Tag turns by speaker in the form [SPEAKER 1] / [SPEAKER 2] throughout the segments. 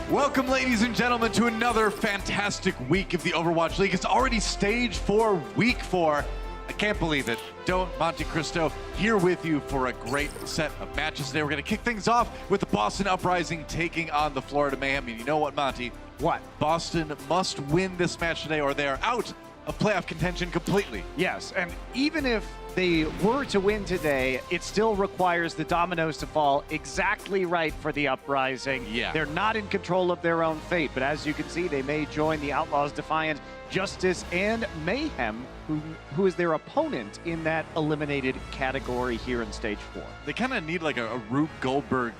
[SPEAKER 1] Welcome, ladies and gentlemen, to another fantastic week of the Overwatch League. It's already stage 4, week 4. I can't believe it. Don't Monte Cristo here with you for a great set of matches today. We're going to kick things off with the Boston Uprising taking on the Florida Mayhem. And you know what, Monty?
[SPEAKER 2] What?
[SPEAKER 1] Boston must win this match today or they are out of playoff contention completely.
[SPEAKER 2] Yes, and even if they were to win today, it still requires the dominoes to fall exactly right for the Uprising.
[SPEAKER 1] Yeah.
[SPEAKER 2] They're not in control of their own fate, but as you can see, they may join the Outlaws, Defiant, Justice, and Mayhem, who is their opponent in that eliminated category here in Stage 4.
[SPEAKER 1] They kind of need like a Rube Goldberg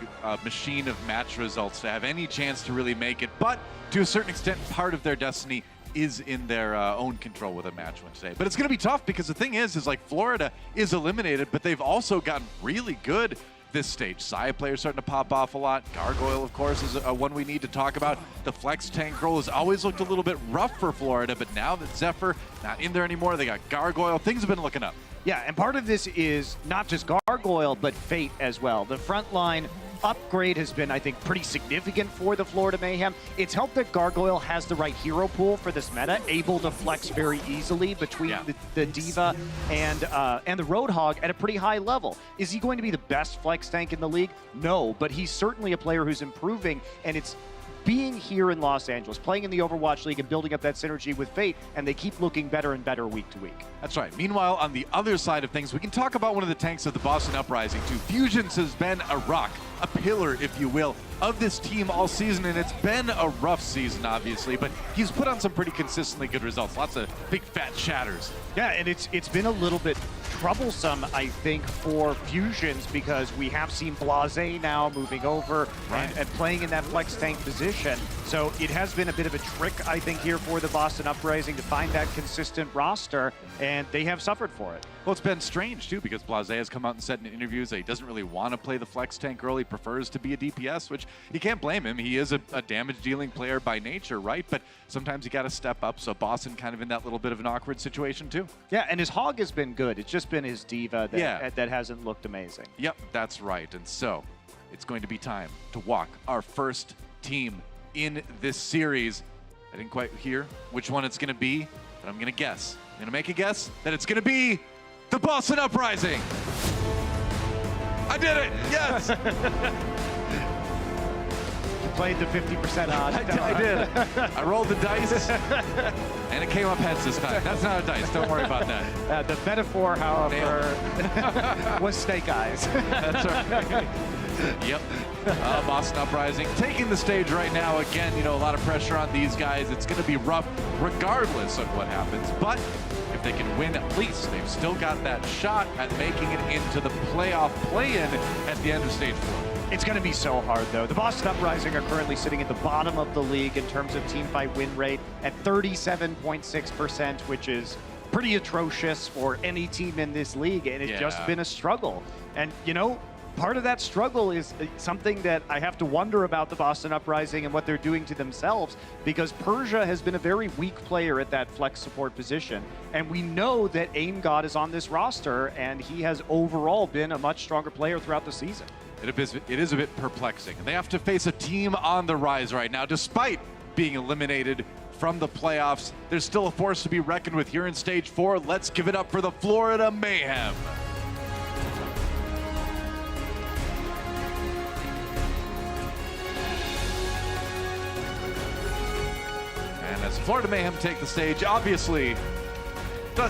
[SPEAKER 1] machine of match results to have any chance to really make it, but to a certain extent, part of their destiny is in their own control with a match win today. But it's going to be tough because the thing is like Florida is eliminated, but they've also gotten really good this stage. Saya players starting to pop off a lot. Gargoyle, of course, is one we need to talk about. The flex tank role has always looked a little bit rough for Florida, but now that Zephyr not in there anymore, they got Gargoyle. Things have been looking up.
[SPEAKER 2] Yeah, and part of this is not just Gargoyle, but Fate as well. The front line upgrade has been, I think, pretty significant for the Florida Mayhem. It's helped that Gargoyle has the right hero pool for this meta, able to flex very easily between the D.Va and the Roadhog at a pretty high level. Is he going to be the best flex tank in the league? No, but he's certainly a player who's improving, and it's being here in Los Angeles, playing in the Overwatch League and building up that synergy with Fate, and they keep looking better and better week to week.
[SPEAKER 1] That's right. Meanwhile, on the other side of things, we can talk about one of the tanks of the Boston Uprising too. Fusions has been a rock, a pillar, if you will, of this team all season, and it's been a rough season, obviously, but he's put on some pretty consistently good results. Lots of big fat shatters.
[SPEAKER 2] Yeah, and it's been a little bit troublesome, I think, for Fusions because we have seen Blase now moving over and playing in that flex tank position. So it has been a bit of a trick, I think, here for the Boston Uprising to find that consistent roster, and they have suffered for it.
[SPEAKER 1] Well, it's been strange, too, because Blase has come out and said in interviews that he doesn't really want to play the flex tank role. He prefers to be a DPS, which you can't blame him. He is a damage-dealing player by nature, right? But sometimes you got to step up, so Boston kind of in that little bit of an awkward situation, too.
[SPEAKER 2] Yeah, and his Hog has been good. It's just been his D.Va that hasn't looked amazing.
[SPEAKER 1] Yep, that's right. And so it's going to be time to walk our first team in this series. I didn't quite hear which one it's going to be, but I'm going to guess. I'm going to make a guess that it's going to be the Boston Uprising. I did it! Yes!
[SPEAKER 2] You played the 50% odds.
[SPEAKER 1] I did. I rolled the dice, and it came up heads this time. That's not a dice. Don't worry about that.
[SPEAKER 2] The metaphor, however, was snake eyes.
[SPEAKER 1] That's right. Yep. Boston Uprising taking the stage right now. Again, you know, a lot of pressure on these guys. It's going to be rough regardless of what happens. But if they can win at least, they've still got that shot at making it into the playoff play-in at the end of stage 4.
[SPEAKER 2] It's going to be so hard, though. The Boston Uprising are currently sitting at the bottom of the league in terms of teamfight win rate at 37.6%, which is pretty atrocious for any team in this league, and it's just been a struggle. And, you know, part of that struggle is something that I have to wonder about the Boston Uprising and what they're doing to themselves, because Persia has been a very weak player at that flex support position. And we know that Aim God is on this roster, and he has overall been a much stronger player throughout the season.
[SPEAKER 1] It is a bit perplexing. They have to face a team on the rise right now. Despite being eliminated from the playoffs, there's still a force to be reckoned with here in stage 4. Let's give it up for the Florida Mayhem. And as Florida Mayhem take the stage, obviously,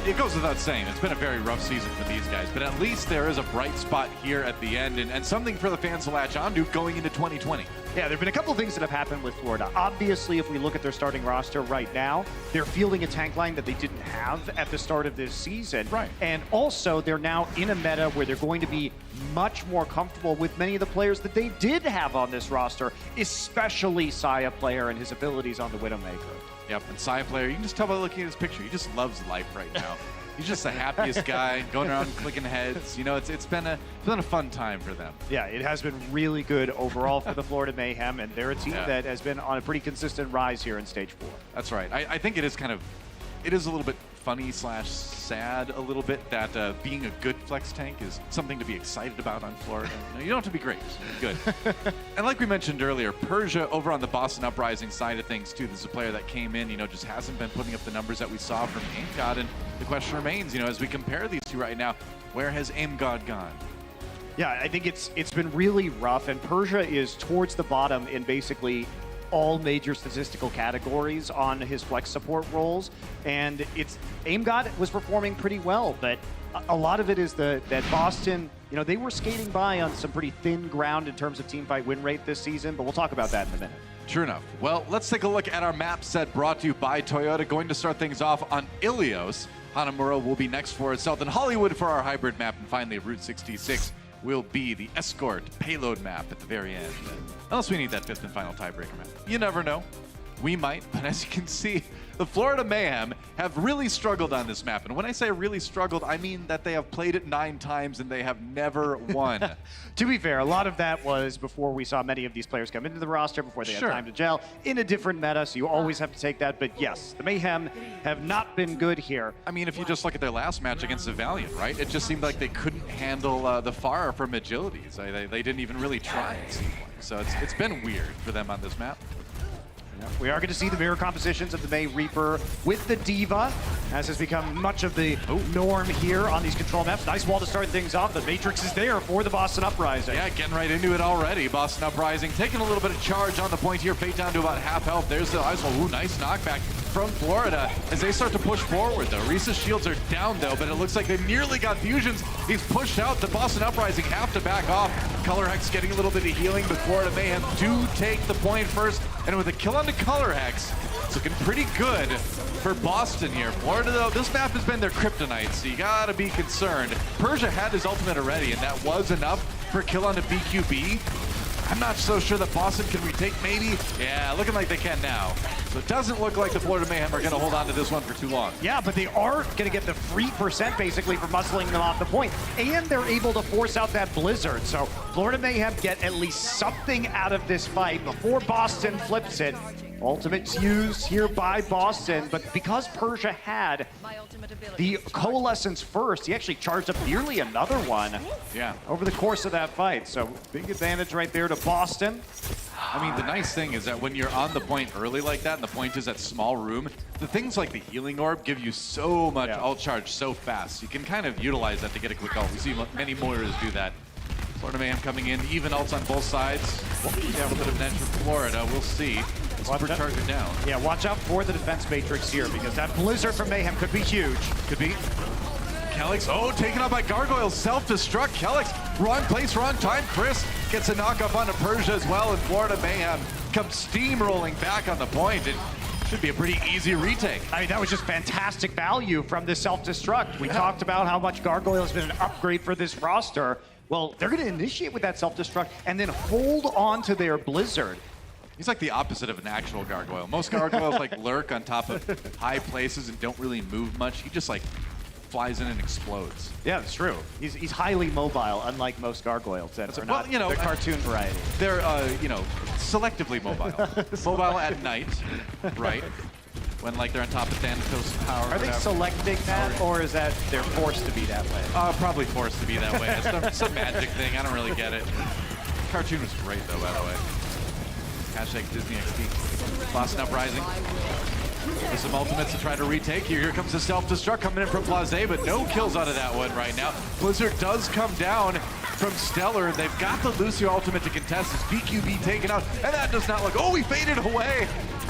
[SPEAKER 1] it goes without saying, it's been a very rough season for these guys, but at least there is a bright spot here at the end and something for the fans to latch onto going into 2020.
[SPEAKER 2] Yeah, there have been a couple of things that have happened with Florida. Obviously, if we look at their starting roster right now, they're fielding a tank line that they didn't have at the start of this season.
[SPEAKER 1] Right.
[SPEAKER 2] And also, they're now in a meta where they're going to be much more comfortable with many of the players that they did have on this roster, especially Saya player and his abilities on the Widowmaker.
[SPEAKER 1] Yep, and Saya player, you can just tell by looking at his picture, he just loves life right now. He's just the happiest guy, going around clicking heads. You know, it's been a fun time for them.
[SPEAKER 2] Yeah, it has been really good overall for the Florida Mayhem, and they're a team that has been on a pretty consistent rise here in stage 4.
[SPEAKER 1] That's right. I think it is a little bit funny slash sad a little bit that being a good flex tank is something to be excited about on Florida. You don't have to be great, just be good. And like we mentioned earlier, Persia over on the Boston Uprising side of things too, this is a player that came in, just hasn't been putting up the numbers that we saw from AimGod, and the question remains, as we compare these two right now, where has AimGod gone?
[SPEAKER 2] Yeah, I think it's been really rough, and Persia is towards the bottom in basically all major statistical categories on his flex support roles, and AimGod was performing pretty well, but a lot of it is that Boston, they were skating by on some pretty thin ground in terms of teamfight win rate this season, but we'll talk about that in a minute.
[SPEAKER 1] Sure enough. Well, let's take a look at our map set brought to you by Toyota. Going to start things off on Ilios. Hanamura will be next for itself, and Hollywood for our hybrid map, and finally Route 66 will be the escort payload map at the very end. Unless we need that fifth and final tiebreaker map. You never know. We might, but as you can see, the Florida Mayhem have really struggled on this map. And when I say really struggled, I mean that they have played it 9 times and they have never won.
[SPEAKER 2] To be fair, a lot of that was before we saw many of these players come into the roster, before they had time to gel in a different meta, so you always have to take that. But yes, the Mayhem have not been good here.
[SPEAKER 1] I mean, if you just look at their last match against the Valiant, right? It just seemed like they couldn't handle the fire from agilities. They didn't even really try, it seemed like. So it's been weird for them on this map.
[SPEAKER 2] We are going to see the mirror compositions of the May Reaper with the Diva, as has become much of the norm here on these control maps. Nice wall to start things off. The Matrix is there for the Boston Uprising.
[SPEAKER 1] Yeah, getting right into it already. Boston Uprising taking a little bit of charge on the point here. Fate down to about half health. There's the ice wall. Ooh, nice knockback from Florida as they start to push forward, though. Reese's shields are down, though, but it looks like they nearly got fusions. He's pushed out. The Boston Uprising have to back off. Color Hex getting a little bit of healing, but Florida Mayhem do take the point first. And with a kill on the Color Hex, it's looking pretty good for Boston here. Florida, though, this map has been their kryptonite, so you gotta be concerned. Persia had his ultimate already, and that was enough for a kill on the BQB. I'm not so sure that Boston can retake, maybe. Yeah, looking like they can now. So it doesn't look like the Florida Mayhem are going to hold on to this one for too long.
[SPEAKER 2] Yeah, but they are going to get the free percent, basically, for muscling them off the point. And they're able to force out that Blizzard. So Florida Mayhem get at least something out of this fight before Boston flips it. Ultimate's used here by Boston, but because Persia had the Coalescence first, he actually charged up nearly another one over the course of that fight. So big advantage right there to Boston.
[SPEAKER 1] I mean, the nice thing is that when you're on the point early like that, and the point is that small room, the things like the healing orb give you so much ult charge so fast. You can kind of utilize that to get a quick ult. We see many Moiras do that. Florida Mayhem coming in, even ults on both sides. Well, we have a bit of an edge for Florida. We'll see. Supercharger down.
[SPEAKER 2] Yeah, watch out for the defense matrix here, because that Blizzard from Mayhem could be huge.
[SPEAKER 1] Could be. Kellex, taken out by Gargoyles, self-destruct. Kellex, wrong place, wrong time. Chris gets a knock-up onto Persia as well, and Florida Mayhem comes steamrolling back on the point. It should be a pretty easy retake.
[SPEAKER 2] I mean, that was just fantastic value from this self-destruct. We talked about how much Gargoyle has been an upgrade for this roster. Well, they're going to initiate with that self-destruct and then hold on to their Blizzard.
[SPEAKER 1] He's like the opposite of an actual gargoyle. Most gargoyles like lurk on top of high places and don't really move much. He just like flies in and explodes.
[SPEAKER 2] Yeah, that's true. He's highly mobile, unlike most gargoyles that are not the cartoon variety.
[SPEAKER 1] They're, selectively mobile. Mobile at night, right? When like they're on top of Thanatos' power.
[SPEAKER 2] Are they selecting that, or is that they're forced to be that way?
[SPEAKER 1] Probably forced to be that way. It's some magic thing. I don't really get it. Cartoon was great though, by the way. Hashtag Disney XP. Boston Uprising. With some ultimates to try to retake. Here comes the self-destruct coming in from Blase, but no kills out of that one right now. Blizzard does come down from Stellar. They've got the Lucio ultimate to contest. His BQB taken out, and that does not look... Oh, he faded away.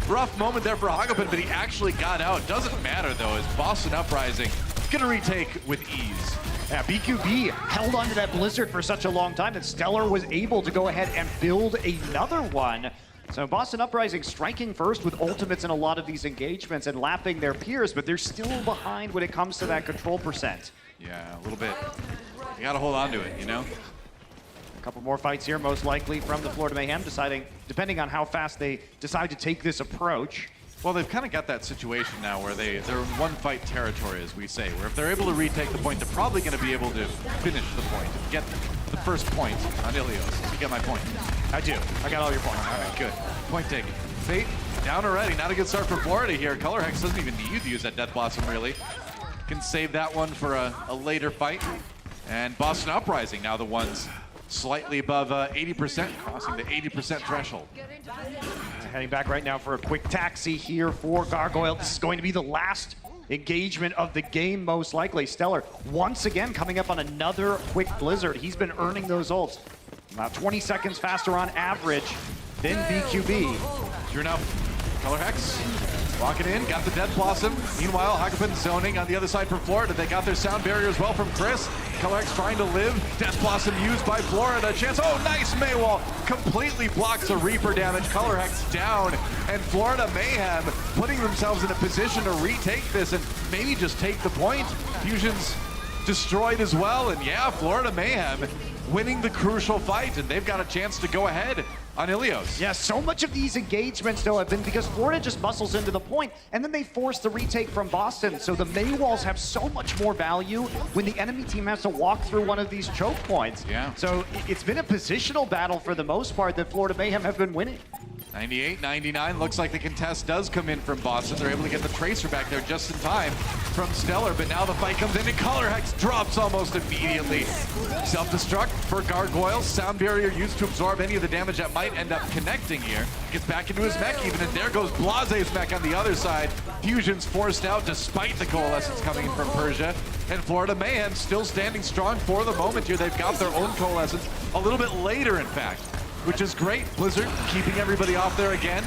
[SPEAKER 1] Rough moment there for Hagapin, but he actually got out. Doesn't matter, though, as Boston Uprising gonna retake with ease.
[SPEAKER 2] Yeah, BQB held onto that Blizzard for such a long time that Stellar was able to go ahead and build another one. So Boston Uprising striking first with ultimates in a lot of these engagements and lapping their peers, but they're still behind when it comes to that control percent.
[SPEAKER 1] Yeah, a little bit. You gotta hold on to it, you know?
[SPEAKER 2] A couple more fights here, most likely from the Florida Mayhem, depending on how fast they decide to take this approach.
[SPEAKER 1] Well, they've kind of got that situation now where they're in one-fight territory, as we say, where if they're able to retake the point, they're probably going to be able to finish the point, get the first point on Ilios. You get my point?
[SPEAKER 2] I do. I got all your points.
[SPEAKER 1] All right, good. Point taken. Fate down already. Not a good start for Florida here. Color Hex doesn't even need to use that Death Blossom, really. Can save that one for a later fight. And Boston Uprising now the ones slightly above 80%, crossing the 80% threshold.
[SPEAKER 2] Heading back right now for a quick taxi here for Gargoyle. This is going to be the last engagement of the game, most likely. Stellar, once again, coming up on another quick blizzard. He's been earning those ults. About 20 seconds faster on average than BQB.
[SPEAKER 1] Sure enough, Color Hex, walking in, got the Death Blossom. Meanwhile, Hakapin zoning on the other side for Florida. They got their sound barrier as well from Chris. Color Hex trying to live. Death Blossom used by Florida. Chance, oh, nice Maywall. Completely blocks the Reaper damage. Color Hex down. And Florida Mayhem putting themselves in a position to retake this and maybe just take the point. Fusion's destroyed as well. And yeah, Florida Mayhem winning the crucial fight. And they've got a chance to go ahead on Ilios.
[SPEAKER 2] Yeah, so much of these engagements, though, have been because Florida just muscles into the point, and then they force the retake from Boston. So the Maywalls have so much more value when the enemy team has to walk through one of these choke points.
[SPEAKER 1] Yeah.
[SPEAKER 2] So it's been a positional battle for the most part that Florida Mayhem have been winning.
[SPEAKER 1] 98-99, looks like the contest does come in from Boston. They're able to get the Tracer back there just in time from Stellar, but now the fight comes in and Color Hex drops almost immediately. Self-destruct for Gargoyle. Sound barrier used to absorb any of the damage that might end up connecting here. Gets back into his mech even, and there goes Blaze's mech on the other side. Fusion's forced out despite the Coalescence coming in from Persia. And Florida Mayhem still standing strong for the moment here. They've got their own Coalescence a little bit later, in fact, which is great. Blizzard keeping everybody off there again.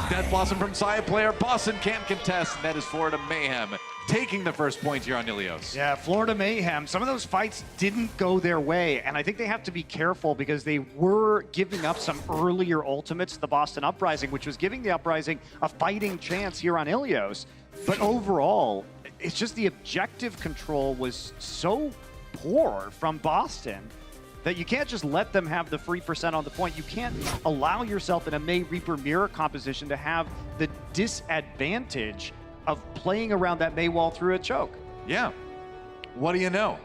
[SPEAKER 1] Death Blossom from side player. Boston can't contest, and that is Florida Mayhem taking the first point here on Ilios.
[SPEAKER 2] Yeah, Florida Mayhem, some of those fights didn't go their way, and I think they have to be careful because they were giving up some earlier ultimates to the Boston Uprising, which was giving the Uprising a fighting chance here on Ilios. But overall, it's just the objective control was so poor from Boston that you can't just let them have the free percent on the point. You can't allow yourself in a May Reaper mirror composition to have the disadvantage of playing around that May wall through a choke.
[SPEAKER 1] Yeah. What do you know?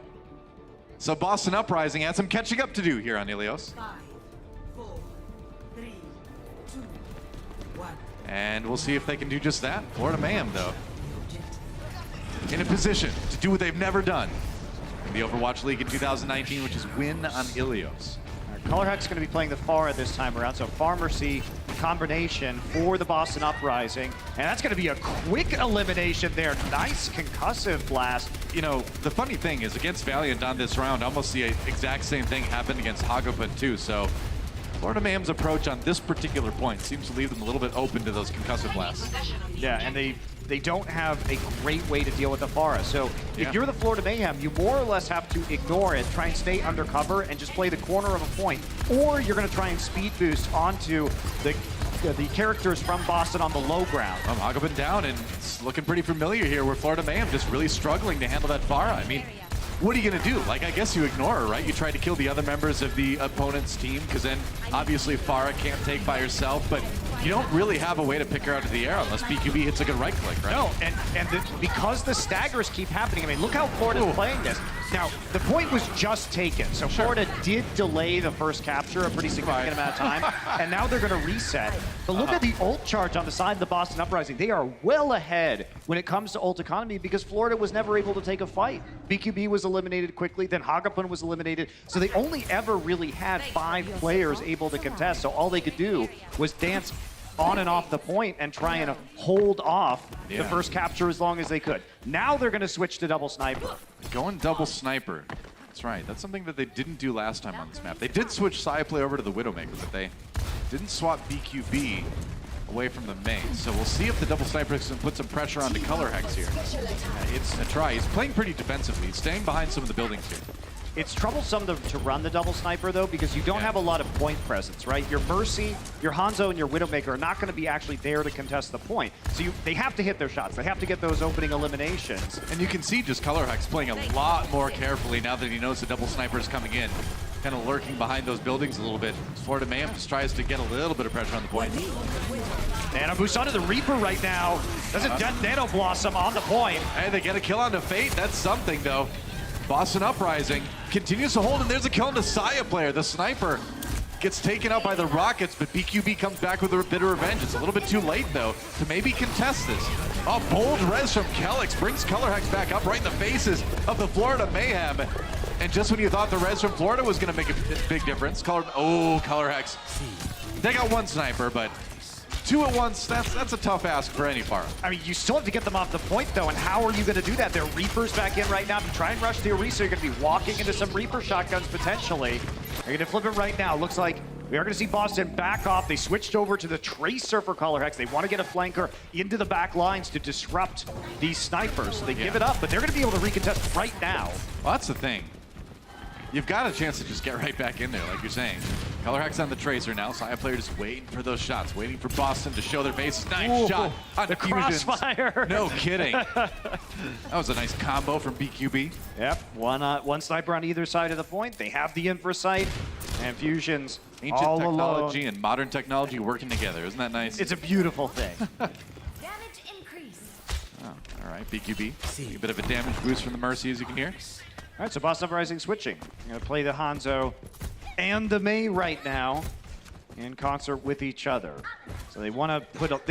[SPEAKER 1] So Boston Uprising has some catching up to do here on Ilios.
[SPEAKER 3] 5, 4, 3, 2, 1.
[SPEAKER 1] And we'll see if they can do just that. Florida Mayhem, though, in a position to do what they've never done in the Overwatch League in 2019, which is win on Ilios.
[SPEAKER 2] Color Hex going to be playing the Pharah this time around, so Pharmacy combination for the Boston Uprising, and that's going to be a quick elimination there. Nice concussive blast.
[SPEAKER 1] You know, the funny thing is against Valiant on this round, almost the exact same thing happened against Hagopun too, so Florida Mayhem's approach on this particular point seems to leave them a little bit open to those concussive blasts.
[SPEAKER 2] Yeah, and they don't have a great way to deal with the Pharah. So if you're the Florida Mayhem, you more or less have to ignore it, try and stay undercover, and just play the corner of a point. Or you're going to try and speed boost onto the characters from Boston on the low ground.
[SPEAKER 1] Hagopun down, and it's looking pretty familiar here, where Florida Mayhem just really struggling to handle that Pharah. I mean, what are you going to do? Like, I guess you ignore her, right? You try to kill the other members of the opponent's team, because then obviously Pharah can't take by herself, but you don't really have a way to pick her out of the air unless BQB hits a good right click, right?
[SPEAKER 2] No, because the staggers keep happening, I mean, look how Florida's playing this. Now, the point was just taken, so Florida did delay the first capture a pretty significant amount of time, and now they're going to reset. But look at the ult charge on the side of the Boston Uprising. They are well ahead when it comes to ult economy because Florida was never able to take a fight. BQB was eliminated quickly, then Hagopun was eliminated, so they only ever really had 5 players able to contest, so all they could do was dance on and off the point and try and hold off the first capture as long as they could. Now they're going to switch to double sniper.
[SPEAKER 1] Going double sniper. That's right. That's something that they didn't do last time on this map. They did switch side play over to the Widowmaker, but they didn't swap BQB away from the main. So we'll see if the double sniper can put some pressure onto Color Hex here. It's a try. He's playing pretty defensively. He's staying behind some of the buildings here.
[SPEAKER 2] It's troublesome to run the double sniper, though, because you don't have a lot of point presence, right? Your Mercy, your Hanzo, and your Widowmaker are not going to be actually there to contest the point. So they have to hit their shots. They have to get those opening eliminations.
[SPEAKER 1] And you can see just Color Hex playing a lot more carefully now that he knows the double sniper is coming in. Kind of lurking behind those buildings a little bit. Florida Mayhem just tries to get a little bit of pressure on the point.
[SPEAKER 2] Nano boost onto the Reaper right now. Doesn't Nano Blossom on the point.
[SPEAKER 1] Hey, they get a kill onto Fate. That's something, though. Boston Uprising continues to hold, and there's a kill on the Saya player, the sniper. gets taken out by the Rockets, but BQB comes back with a bit of revenge. It's a little bit too late, though, to maybe contest this. A bold res from Kelix brings Colorhex back up right in the faces of the Florida Mayhem. And just when you thought the res from Florida was going to make a big difference, Colorhex. They got one sniper, but two at once, that's a tough ask for any farm.
[SPEAKER 2] I mean, you still have to get them off the point, though, and how are you going to do that? There are Reapers back in right now. If you try and rush the Orisa, you're going to be walking into some Reaper shotguns, potentially. They're going to flip it right now. Looks like we are going to see Boston back off. They switched over to the Tracer for Colorhex. They want to get a flanker into the back lines to disrupt these snipers. So they give it up, but they're going to be able to recontest right now.
[SPEAKER 1] Well, that's the thing. You've got a chance to just get right back in there, like you're saying. Colorhex on the Tracer now. Saya player just waiting for those shots, waiting for Boston to show their bases. Nice shot on
[SPEAKER 2] the
[SPEAKER 1] Fusions.
[SPEAKER 2] crossfire.
[SPEAKER 1] No kidding. That was a nice combo from BQB.
[SPEAKER 2] Yep, one sniper on either side of the point. They have the infra sight, and Fusions
[SPEAKER 1] Ancient
[SPEAKER 2] all
[SPEAKER 1] technology
[SPEAKER 2] alone.
[SPEAKER 1] and modern technology working together. Isn't that nice?
[SPEAKER 2] It's a beautiful thing.
[SPEAKER 4] Damage increase.
[SPEAKER 1] Oh, all right, BQB. A bit of a damage boost from the Mercy, as you can hear.
[SPEAKER 2] All right, so Boston Uprising switching. Going to play the Hanzo and the Mei right now in concert with each other. So they want to put what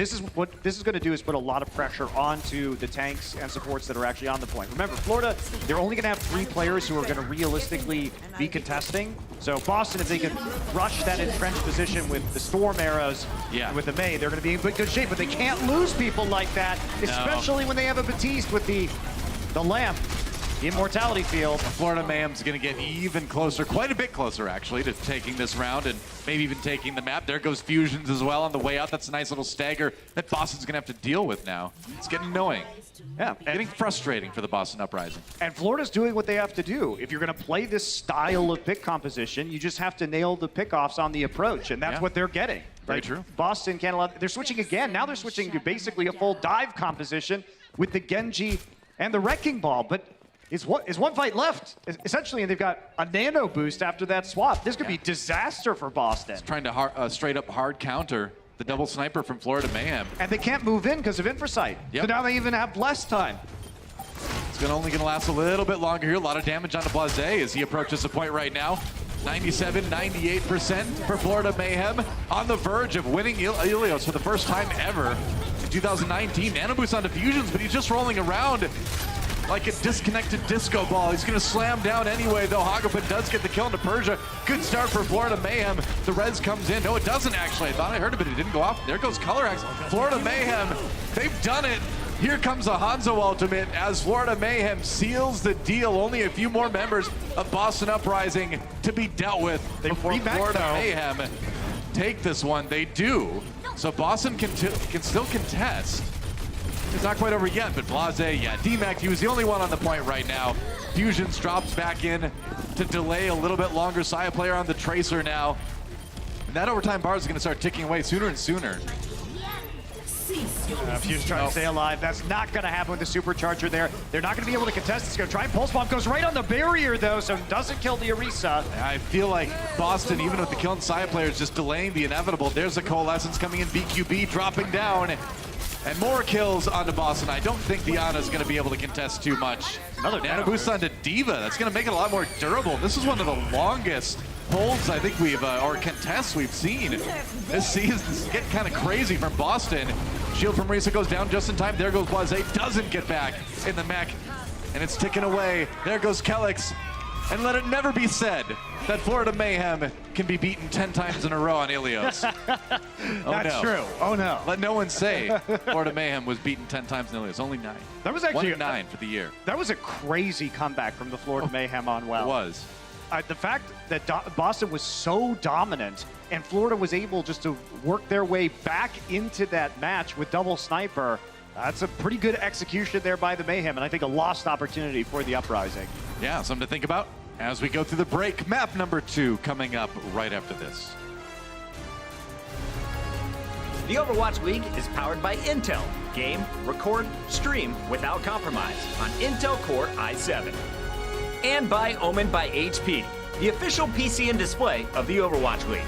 [SPEAKER 2] this is going to do is put a lot of pressure onto the tanks and supports that are actually on the point. Remember, Florida, they're only going to have 3 players who are going to realistically be contesting. So Boston, if they can rush that entrenched position with the Storm arrows, with the Mei, they're going to be in good shape. But they can't lose people like that, especially when they have a Batiste with the lamp. The Immortality field.
[SPEAKER 1] Florida Mayhem's going to get even closer, quite a bit closer actually, to taking this round and maybe even taking the map. There goes Fusions as well on the way out. That's a nice little stagger that Boston's going to have to deal with now. It's getting annoying.
[SPEAKER 2] Yeah,
[SPEAKER 1] getting frustrating for the Boston Uprising.
[SPEAKER 2] And Florida's doing what they have to do. If you're going to play this style of pick composition, you just have to nail the pickoffs on the approach, and that's what they're getting.
[SPEAKER 1] Very true.
[SPEAKER 2] Boston can't allow. They're switching again. Now they're switching to basically a full dive composition with the Genji and the Wrecking Ball, but is one fight left, essentially, and they've got a nano boost after that swap. This could be disaster for Boston.
[SPEAKER 1] It's trying to straight up hard counter the double sniper from Florida Mayhem.
[SPEAKER 2] And they can't move in because of infrasight. So now they even have less time.
[SPEAKER 1] It's only going to last a little bit longer here. A lot of damage onto Blase as he approaches the point right now. 97, 98% for Florida Mayhem, on the verge of winning Ilios for the first time ever in 2019. Nano boost onto Fusions, but he's just rolling around like a disconnected disco ball. He's going to slam down anyway, though. Hagopin does get the kill into Persia. Good start for Florida Mayhem. The res comes in. No, it doesn't actually. I thought I heard it, but it didn't go off. There goes Colorhex. Florida Mayhem, they've done it. Here comes a Hanzo ultimate as Florida Mayhem seals the deal. Only a few more members of Boston Uprising to be dealt with before Florida Mayhem take this one. They do. So Boston can still contest. It's not quite over yet, but Blase, DMAC, he was the only one on the point right now. Fusions drops back in to delay a little bit longer. Saya player on the Tracer now. And that overtime bar is going to start ticking away sooner and sooner.
[SPEAKER 2] Fusions trying to stay alive. That's not going to happen with the supercharger there. They're not going to be able to contest. It's going to try and pulse bomb. Goes right on the barrier, though, so doesn't kill the Orisa.
[SPEAKER 1] I feel like Boston, even with the kill and Saya players, just delaying the inevitable. There's a Coalescence coming in. BQB dropping down. And more kills onto Boston. I don't think Diana's going to be able to contest too much. Another nano boost onto Diva. That's going to make it a lot more durable. This is one of the longest holds I think we've, or contests we've seen this season. This is getting kind of crazy from Boston. Shield from Risa goes down just in time. There goes Blase. Doesn't get back in the mech. And it's ticking away. There goes Kelix. And let it never be said that Florida Mayhem can be beaten 10 times in a row on Ilios.
[SPEAKER 2] That's true. Oh no.
[SPEAKER 1] Let no one say Florida Mayhem was beaten 10 times in Ilios. Only 9.
[SPEAKER 2] That was actually
[SPEAKER 1] 1-9 for the year.
[SPEAKER 2] That was a crazy comeback from the Florida Mayhem on WoW.
[SPEAKER 1] It was.
[SPEAKER 2] The fact that Boston was so dominant and Florida was able just to work their way back into that match with double sniper, that's a pretty good execution there by the Mayhem, and I think a lost opportunity for the Uprising.
[SPEAKER 1] Yeah, something to think about as we go through the break. Map number 2 coming up right after this.
[SPEAKER 5] The Overwatch League is powered by Intel. Game, record, stream without compromise on Intel Core i7. And by Omen by HP, the official PC and display of the Overwatch League.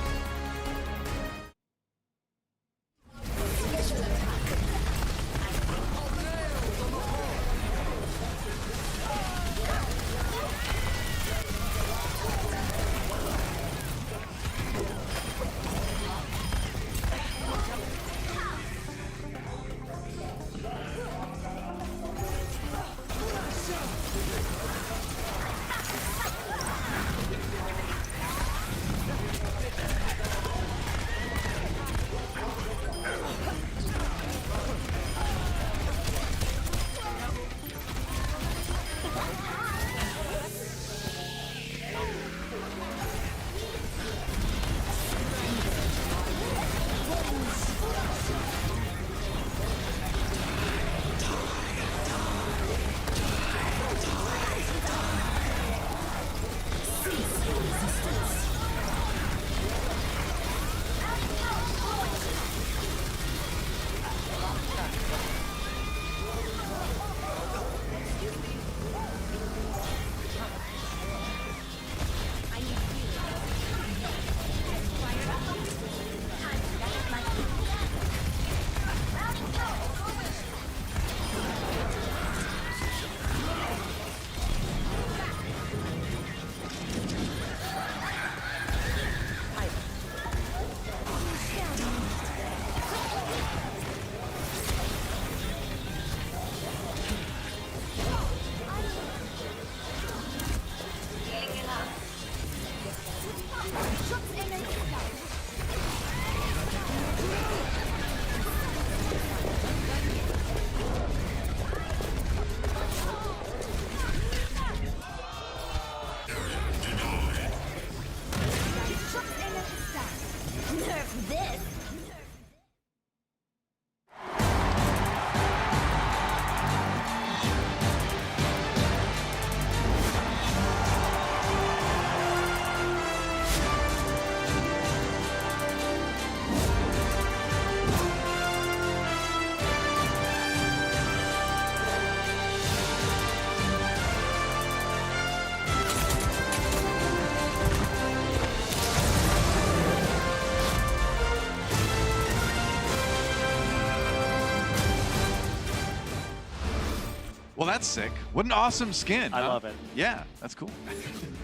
[SPEAKER 1] Well, that's sick. What an awesome skin.
[SPEAKER 2] I
[SPEAKER 1] huh?
[SPEAKER 2] love it.
[SPEAKER 1] Yeah, that's cool.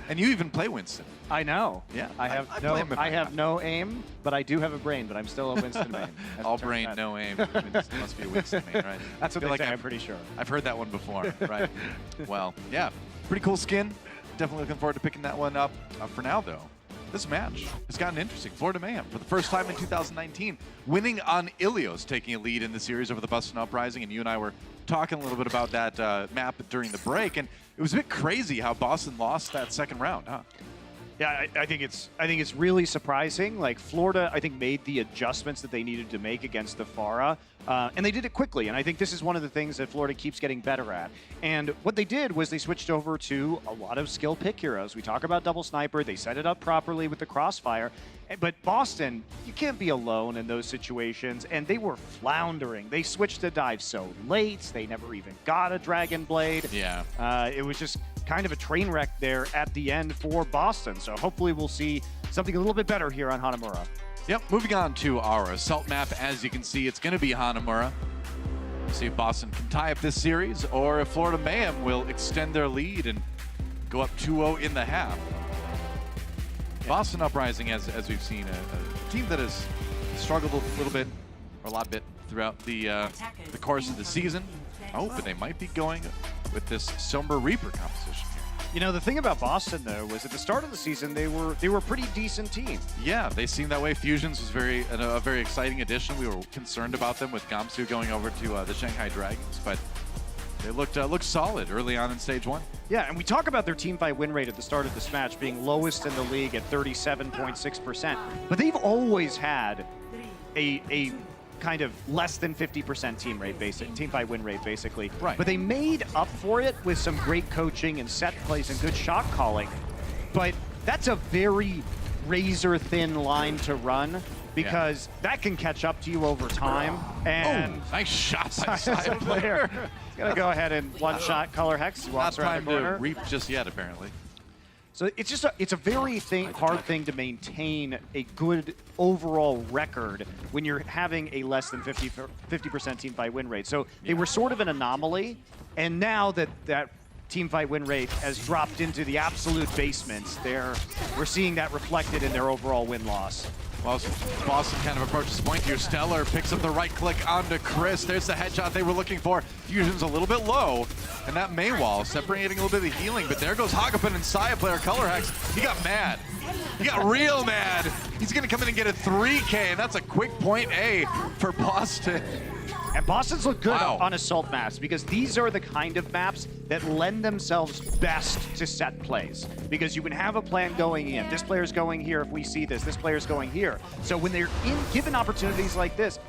[SPEAKER 1] And you even play Winston.
[SPEAKER 2] I know.
[SPEAKER 1] Yeah,
[SPEAKER 2] I have
[SPEAKER 1] I play him if I
[SPEAKER 2] have
[SPEAKER 1] have.
[SPEAKER 2] no aim, but I do have a brain. But I'm still a Winston main. as it
[SPEAKER 1] All
[SPEAKER 2] turns
[SPEAKER 1] brain,
[SPEAKER 2] out.
[SPEAKER 1] no aim. I mean, this must be a Winston main, right?
[SPEAKER 2] That's what
[SPEAKER 1] Feel
[SPEAKER 2] they say.
[SPEAKER 1] I've-
[SPEAKER 2] I'm pretty sure.
[SPEAKER 1] I've heard that one before, right? Well, yeah, pretty cool skin. Definitely looking forward to picking that one up. For now, though, this match has gotten interesting. Florida Mayhem, for the first time in 2019, winning on Ilios, taking a lead in the series over the Boston Uprising, and you and I were talking a little bit about that map during the break, and it was a bit crazy how Boston lost that second round, huh?
[SPEAKER 2] Yeah, I think it's really surprising. Like Florida, I think made the adjustments that they needed to make against the Pharah, and they did it quickly. And I think this is one of the things that Florida keeps getting better at. And what they did was they switched over to a lot of skill pick heroes. We talk about double sniper. They set it up properly with the crossfire. But Boston, you can't be alone in those situations, and they were floundering. They switched to dive so late. They never even got a Dragon Blade.
[SPEAKER 1] Yeah.
[SPEAKER 2] It was just kind of a train wreck there at the end for Boston. So hopefully we'll see something a little bit better here on Hanamura.
[SPEAKER 1] Yep, moving on to our assault map. As you can see, it's going to be Hanamura. See if Boston can tie up this series, or if Florida Mayhem will extend their lead and go up 2-0 in the half. Boston Uprising, as we've seen, a team that has struggled a little bit, or a lot bit, throughout the course of the season. Oh, but they might be going with this Somber Reaper composition here.
[SPEAKER 2] You know, the thing about Boston, though, was at the start of the season, they were a pretty decent team.
[SPEAKER 1] Yeah, they seemed that way. Fusions was a very exciting addition. We were concerned about them with Gamsu going over to the Shanghai Dragons, but they looked solid early on in stage one.
[SPEAKER 2] Yeah, and we talk about their team fight win rate at the start of this match being lowest in the league at 37.6%, but they've always had a kind of less than 50% team fight win rate, basically.
[SPEAKER 1] Right.
[SPEAKER 2] But they made up for it with some great coaching and set plays and good shot calling. But that's a very razor-thin line to run because that can catch up to you over time. And
[SPEAKER 1] Nice shot by side player.
[SPEAKER 2] He's gonna go ahead and one-shot Color Hex. He
[SPEAKER 1] Not
[SPEAKER 2] walks around
[SPEAKER 1] time
[SPEAKER 2] the
[SPEAKER 1] to
[SPEAKER 2] corner.
[SPEAKER 1] reap just yet, apparently.
[SPEAKER 2] So it's just it's a very hard thing to maintain a good overall record when you're having a less than 50% team fight win rate. So they were sort of an anomaly, and now that team fight win rate has dropped into the absolute basements, we're seeing that reflected in their overall win-loss.
[SPEAKER 1] Well, Boston kind of approaches point here. Stellar picks up the right click onto Chris. There's the headshot they were looking for. Fusion's a little bit low, and that main wall separating a little bit of healing, but there goes Hagapin and Saya player Color Hex. He got mad. He got real mad. He's gonna come in and get a 3K, and that's a quick point A for Boston.
[SPEAKER 2] And Boston's look good
[SPEAKER 1] Wow.
[SPEAKER 2] on assault maps because these are the kind of maps that lend themselves best to set plays. Because you can have a plan going in. This player's going here if we see this player's going here. So when they're given opportunities like this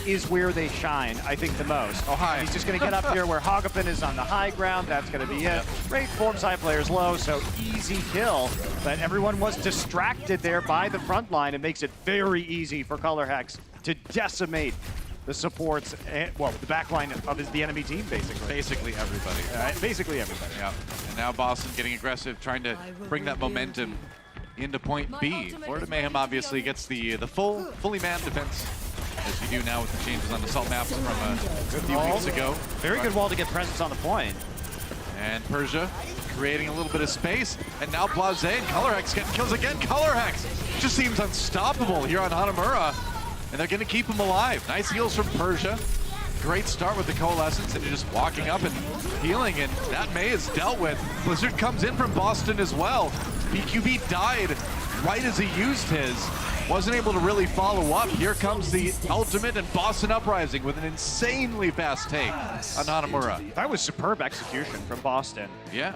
[SPEAKER 2] is where they shine, I think, the most.
[SPEAKER 1] Oh, hi.
[SPEAKER 2] He's just going to get up here where Hagapin is on the high ground. That's going to be it. Great form side player's low, so easy kill. But everyone was distracted there by the front line. It makes it very easy for Color Hex to decimate the supports, well, the backline of the enemy team, basically.
[SPEAKER 1] Basically everybody.
[SPEAKER 2] Basically everybody.
[SPEAKER 1] Yeah. And now Boston getting aggressive, trying to bring that momentum into point B. Florida Mayhem obviously gets the fully manned defense, as you do now with the changes on assault maps from a few weeks ago.
[SPEAKER 2] Very good wall to get presence on the point.
[SPEAKER 1] And Persia creating a little bit of space. And now Blase and Color Hex getting kills again. Color Hex just seems unstoppable here on Hanamura. And they're going to keep him alive. Nice heals from Persia. Great start with the Coalescence, and just walking up and healing, and that May is dealt with. Blizzard comes in from Boston as well. BQB died right as he used his. Wasn't able to really follow up. Here comes the ultimate, and Boston Uprising with an insanely fast take on Hanamura.
[SPEAKER 2] That was superb execution from Boston.
[SPEAKER 1] Yeah.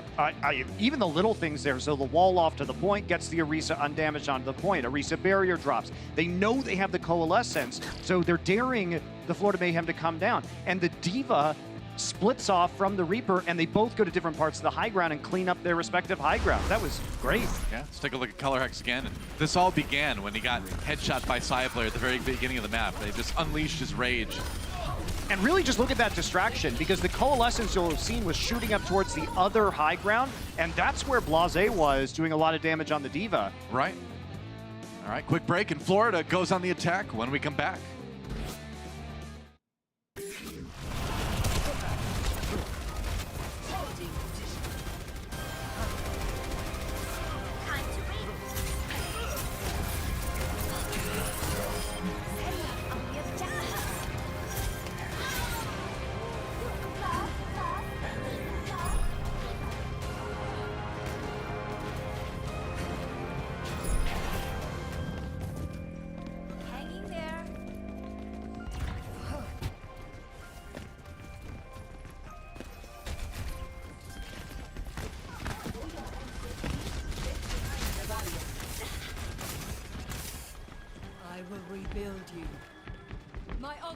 [SPEAKER 2] Even the little things there, so the wall off to the point gets the Orisa undamaged onto the point. Orisa barrier drops. They know they have the Coalescence, so they're daring the Florida Mayhem to come down. And the Diva splits off from the Reaper, and they both go to different parts of the high ground and clean up their respective high ground. That was great.
[SPEAKER 1] Yeah, let's take a look at Color Hex again. And this all began when he got headshot by Saya player at the very beginning of the map. They just unleashed his rage.
[SPEAKER 2] And really just look at that distraction, because the Coalescence you'll have seen was shooting up towards the other high ground, and that's where Blase was doing a lot of damage on the Diva.
[SPEAKER 1] Right. All right, quick break, and Florida goes on the attack when we come back.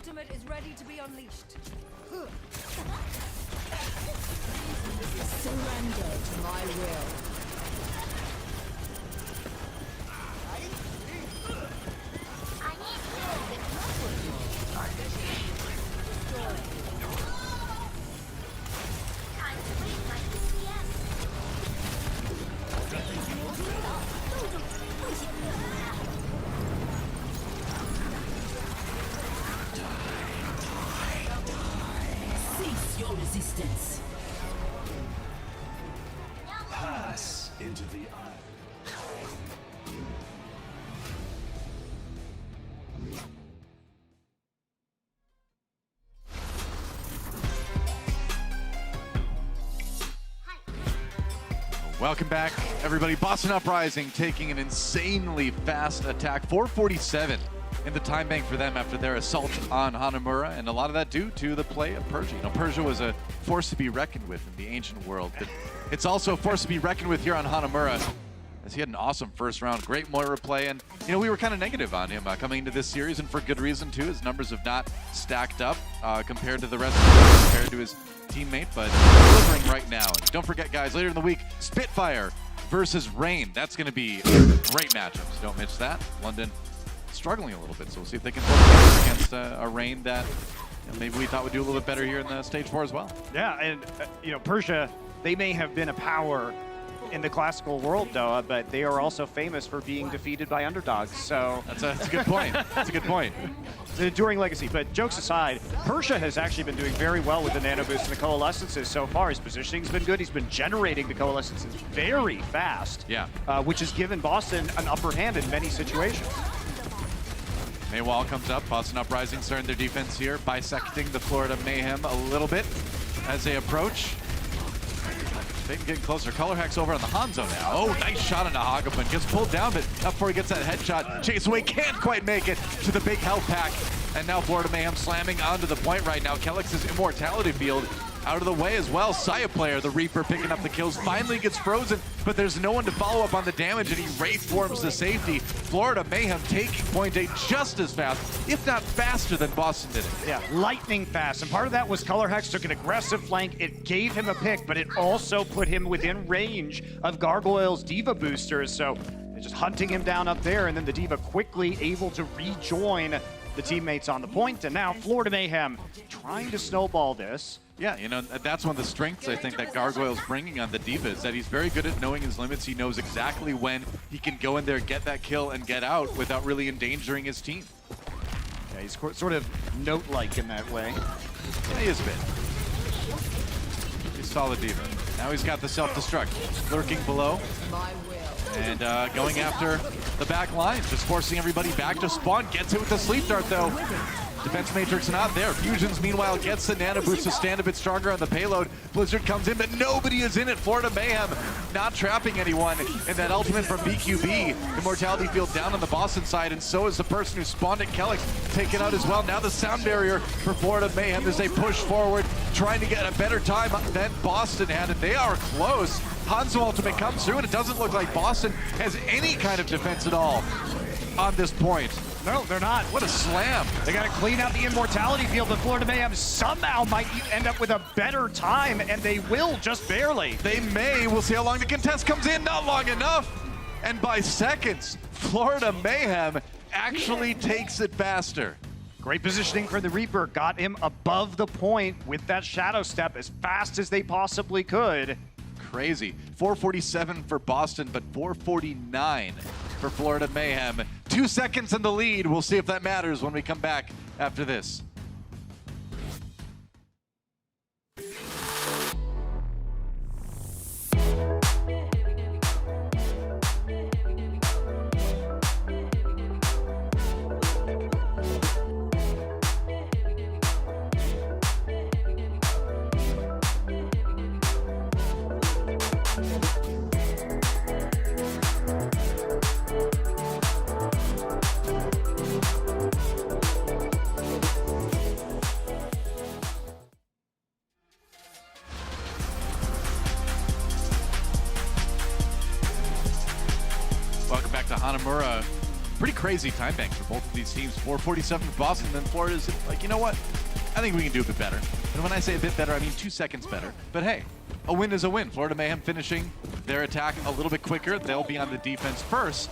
[SPEAKER 3] ultimate is ready to be unleashed.
[SPEAKER 4] Surrender to my will.
[SPEAKER 3] Cease your resistance.
[SPEAKER 6] Pass into the eye.
[SPEAKER 1] Welcome back, everybody. Boston Uprising taking an insanely fast attack. 447 in the time bank for them after their assault on Hanamura, and a lot of that due to the play of Persia. You know, Persia was a force to be reckoned with in the ancient world, but it's also a force to be reckoned with here on Hanamura, as he had an awesome first round, great Moira play, and you know, we were kind of negative on him coming into this series, and for good reason too. His numbers have not stacked up compared to the rest of the team, compared to his teammate, but delivering right now. And don't forget, guys, later in the week, Spitfire versus Rain. That's going to be great matchups. Don't miss that. London struggling a little bit, so we'll see if they can work together against a Rain that, you know, maybe we thought would do a little bit better here in the stage 4 as well.
[SPEAKER 2] Yeah, and you know, Persia, they may have been a power in the classical world, Doa, but they are also famous for being defeated by underdogs. So
[SPEAKER 1] That's a good point. That's a good point.
[SPEAKER 2] It's an enduring legacy. But jokes aside, Persia has actually been doing very well with the nano boost and the coalescences so far. His positioning's been good. He's been generating the coalescences very fast,
[SPEAKER 1] Yeah.
[SPEAKER 2] Which has given Boston an upper hand in many situations.
[SPEAKER 1] Maywall comes up. Boston Uprising starting their defense here, bisecting the Florida Mayhem a little bit as they approach. They can get closer. Color Hack's over on the Hanzo now. Oh, nice shot on the Hagapun. Gets pulled down, but not before he gets that headshot. Chase away, can't quite make it to the big health pack. And now Florida Mayhem slamming onto the point right now. Kellix's immortality field out of the way as well. Saya player, the Reaper, picking up the kills, finally gets frozen, but there's no one to follow up on the damage, and he wraith forms to safety. Florida Mayhem taking point A just as fast, if not faster than Boston did it.
[SPEAKER 2] Yeah, lightning fast. And part of that was Color Hex took an aggressive flank. It gave him a pick, but it also put him within range of Gargoyle's Diva boosters. So they're just hunting him down up there, and then the Diva quickly able to rejoin the teammates on the point. And now Florida Mayhem trying to snowball this.
[SPEAKER 1] Yeah, you know, that's one of the strengths I think that Gargoyle's bringing on the Diva, is that he's very good at knowing his limits. He knows exactly when he can go in there, get that kill, and get out without really endangering his team.
[SPEAKER 2] Yeah, he's sort of note-like in that way.
[SPEAKER 1] Yeah, he is a bit. He's solid Diva. Now he's got the self-destruct lurking below.
[SPEAKER 4] My will.
[SPEAKER 1] And going after the back line, just forcing everybody back to spawn. Gets it with the sleep dart, though. Defense Matrix not there. Fusions, meanwhile, gets the nano boost to stand a bit stronger on the payload. Blizzard comes in, but nobody is in it. Florida Mayhem not trapping anyone. And that ultimate from BQB, Immortality Field down on the Boston side, and so is the person who spawned at Kellix taken out as well. Now the sound barrier for Florida Mayhem as they push forward, trying to get a better time than Boston had, and they are close. Hanzo ultimate comes through, and it doesn't look like Boston has any kind of defense at all on this point.
[SPEAKER 2] No, they're not.
[SPEAKER 1] What a slam.
[SPEAKER 2] They got to clean out the immortality field, but Florida Mayhem somehow might end up with a better time, and they will, just barely.
[SPEAKER 1] They may. We'll see how long the contest comes in. Not long enough. And by seconds, Florida Mayhem actually takes it faster.
[SPEAKER 2] Great positioning for the Reaper. Got him above the point with that shadow step as fast as they possibly could.
[SPEAKER 1] Crazy. 447 for Boston, but 449 for Florida Mayhem. 2 seconds in the lead. We'll see if that matters when we come back after this. Welcome back to Hanamura. pretty crazy time bank for both of these teams. 447 for Boston, then Florida's like, you know what? I think we can do a bit better. And when I say a bit better, I mean 2 seconds better. But hey, a win is a win. Florida Mayhem finishing their attack a little bit quicker. They'll be on the defense first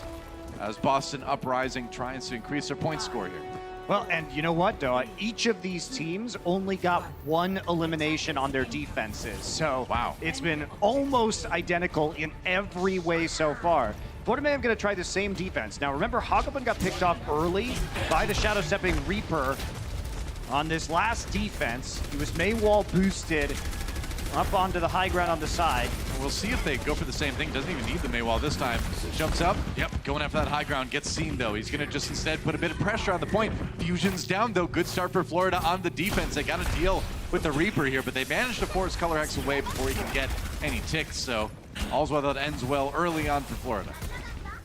[SPEAKER 1] as Boston Uprising tries to increase their point score here.
[SPEAKER 2] Well, and you know what, though? Each of these teams only got 1 elimination on their defenses. So
[SPEAKER 1] wow,
[SPEAKER 2] it's been almost identical in every way so far. Florida Mayhem going to try the same defense. Now, remember, Hagabun got picked off early by the Shadow Stepping Reaper on this last defense. He was Maywall boosted up onto the high ground on the side.
[SPEAKER 1] We'll see if they go for the same thing. Doesn't even need the Maywall this time. Jumps up. Yep, going after that high ground. Gets seen, though. He's going to just instead put a bit of pressure on the point. Fusion's down, though. Good start for Florida on the defense. They got to deal with the Reaper here, but they managed to force Color Hex away before he can get any ticks. So all's well that ends well early on for Florida.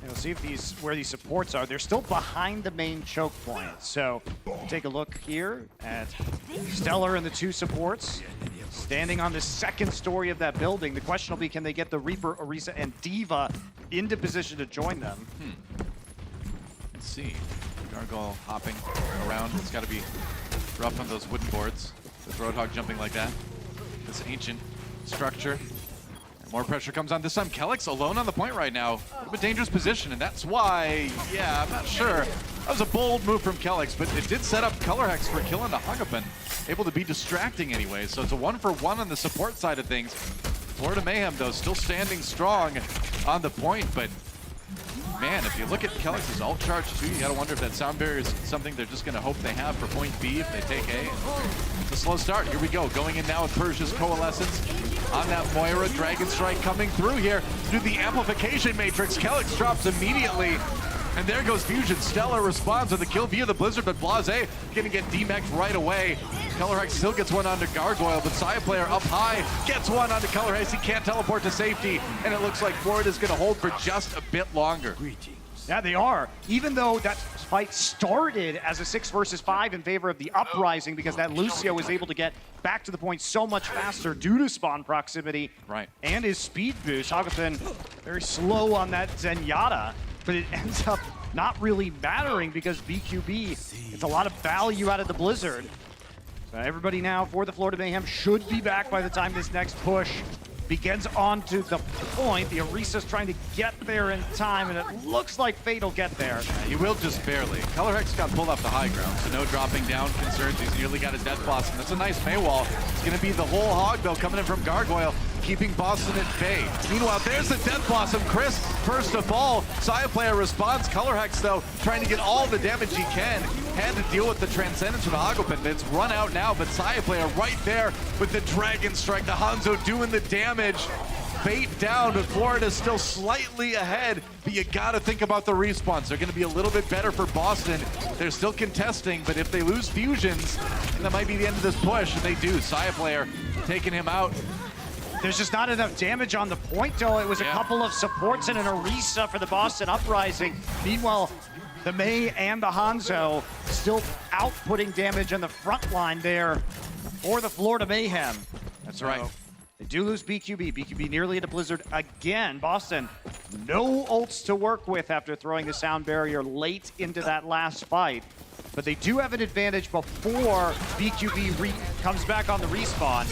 [SPEAKER 2] We'll see if where these supports are. They're still behind the main choke point. So take a look here at Stellar and the 2 supports standing on the 2nd story of that building. The question will be, can they get the Reaper, Orisa, and Diva into position to join them?
[SPEAKER 1] Let's see. Gargoyle hopping around. It's got to be rough on those wooden boards with Roadhog jumping like that. This ancient structure. More pressure comes on this time. Kellex alone on the point right now. A bit dangerous position, and that's why, yeah, I'm not sure. That was a bold move from Kellex, but it did set up Color Hex for killing the Hagabun. Able to be distracting anyway, so it's a 1-for-1 on the support side of things. Florida Mayhem, though, still standing strong on the point, but man, if you look at Kellex's ult charge too, you gotta wonder if that sound barrier is something they're just gonna hope they have for point B if they take A. It's a slow start. Here we go. Going in now with Persia's Coalescence on that Moira. Dragon Strike coming through here through the amplification matrix. Kellex drops immediately. And there goes Fusion. Stellar responds with a kill via the Blizzard, but Blase gonna get DMAX'd right away. Color Hex still gets one onto Gargoyle, but Saya player up high gets one onto Color Hex. He can't teleport to safety, and it looks like Florida's gonna hold for just a bit longer.
[SPEAKER 2] Yeah, they are. Even though that fight started as a 6 versus 5 in favor of the Uprising, because that Lucio was able to get back to the point so much faster due to spawn proximity and his speed boost. Hagabun very slow on that Zenyatta, but it ends up not really mattering because BQB gets a lot of value out of the Blizzard. So everybody now for the Florida Mayhem should be back by the time this next push begins onto the point. The Orisa's trying to get there in time, and it looks like Fate will get there.
[SPEAKER 1] He will just barely. Color Hex got pulled off the high ground, so no dropping down concerns. He's nearly got his Death Blossom. That's a nice Maywall. It's going to be the whole hog, though, coming in from Gargoyle, keeping Boston at bay. Meanwhile, there's the Death Blossom. Chris, first of all, Saya player responds. Color Hex, though, trying to get all the damage he can. Had to deal with the Transcendence from Hagabun. It's run out now, but Saya player right there with the Dragon Strike. The Hanzo doing the damage. Fate down, but Florida's still slightly ahead, but you gotta think about the respawns. They're gonna be a little bit better for Boston. They're still contesting, but if they lose fusions, that might be the end of this push, and they do. Saya player taking him out.
[SPEAKER 2] There's just not enough damage on the point, though. It was a couple of supports and an Orisa for the Boston Uprising. Meanwhile, the May and the Hanzo still outputting damage on the front line there for the Florida Mayhem.
[SPEAKER 1] That's right.
[SPEAKER 2] They do lose BQB. BQB nearly at a Blizzard again. Boston, no ults to work with after throwing the sound barrier late into that last fight. But they do have an advantage before BQB comes back on the respawn.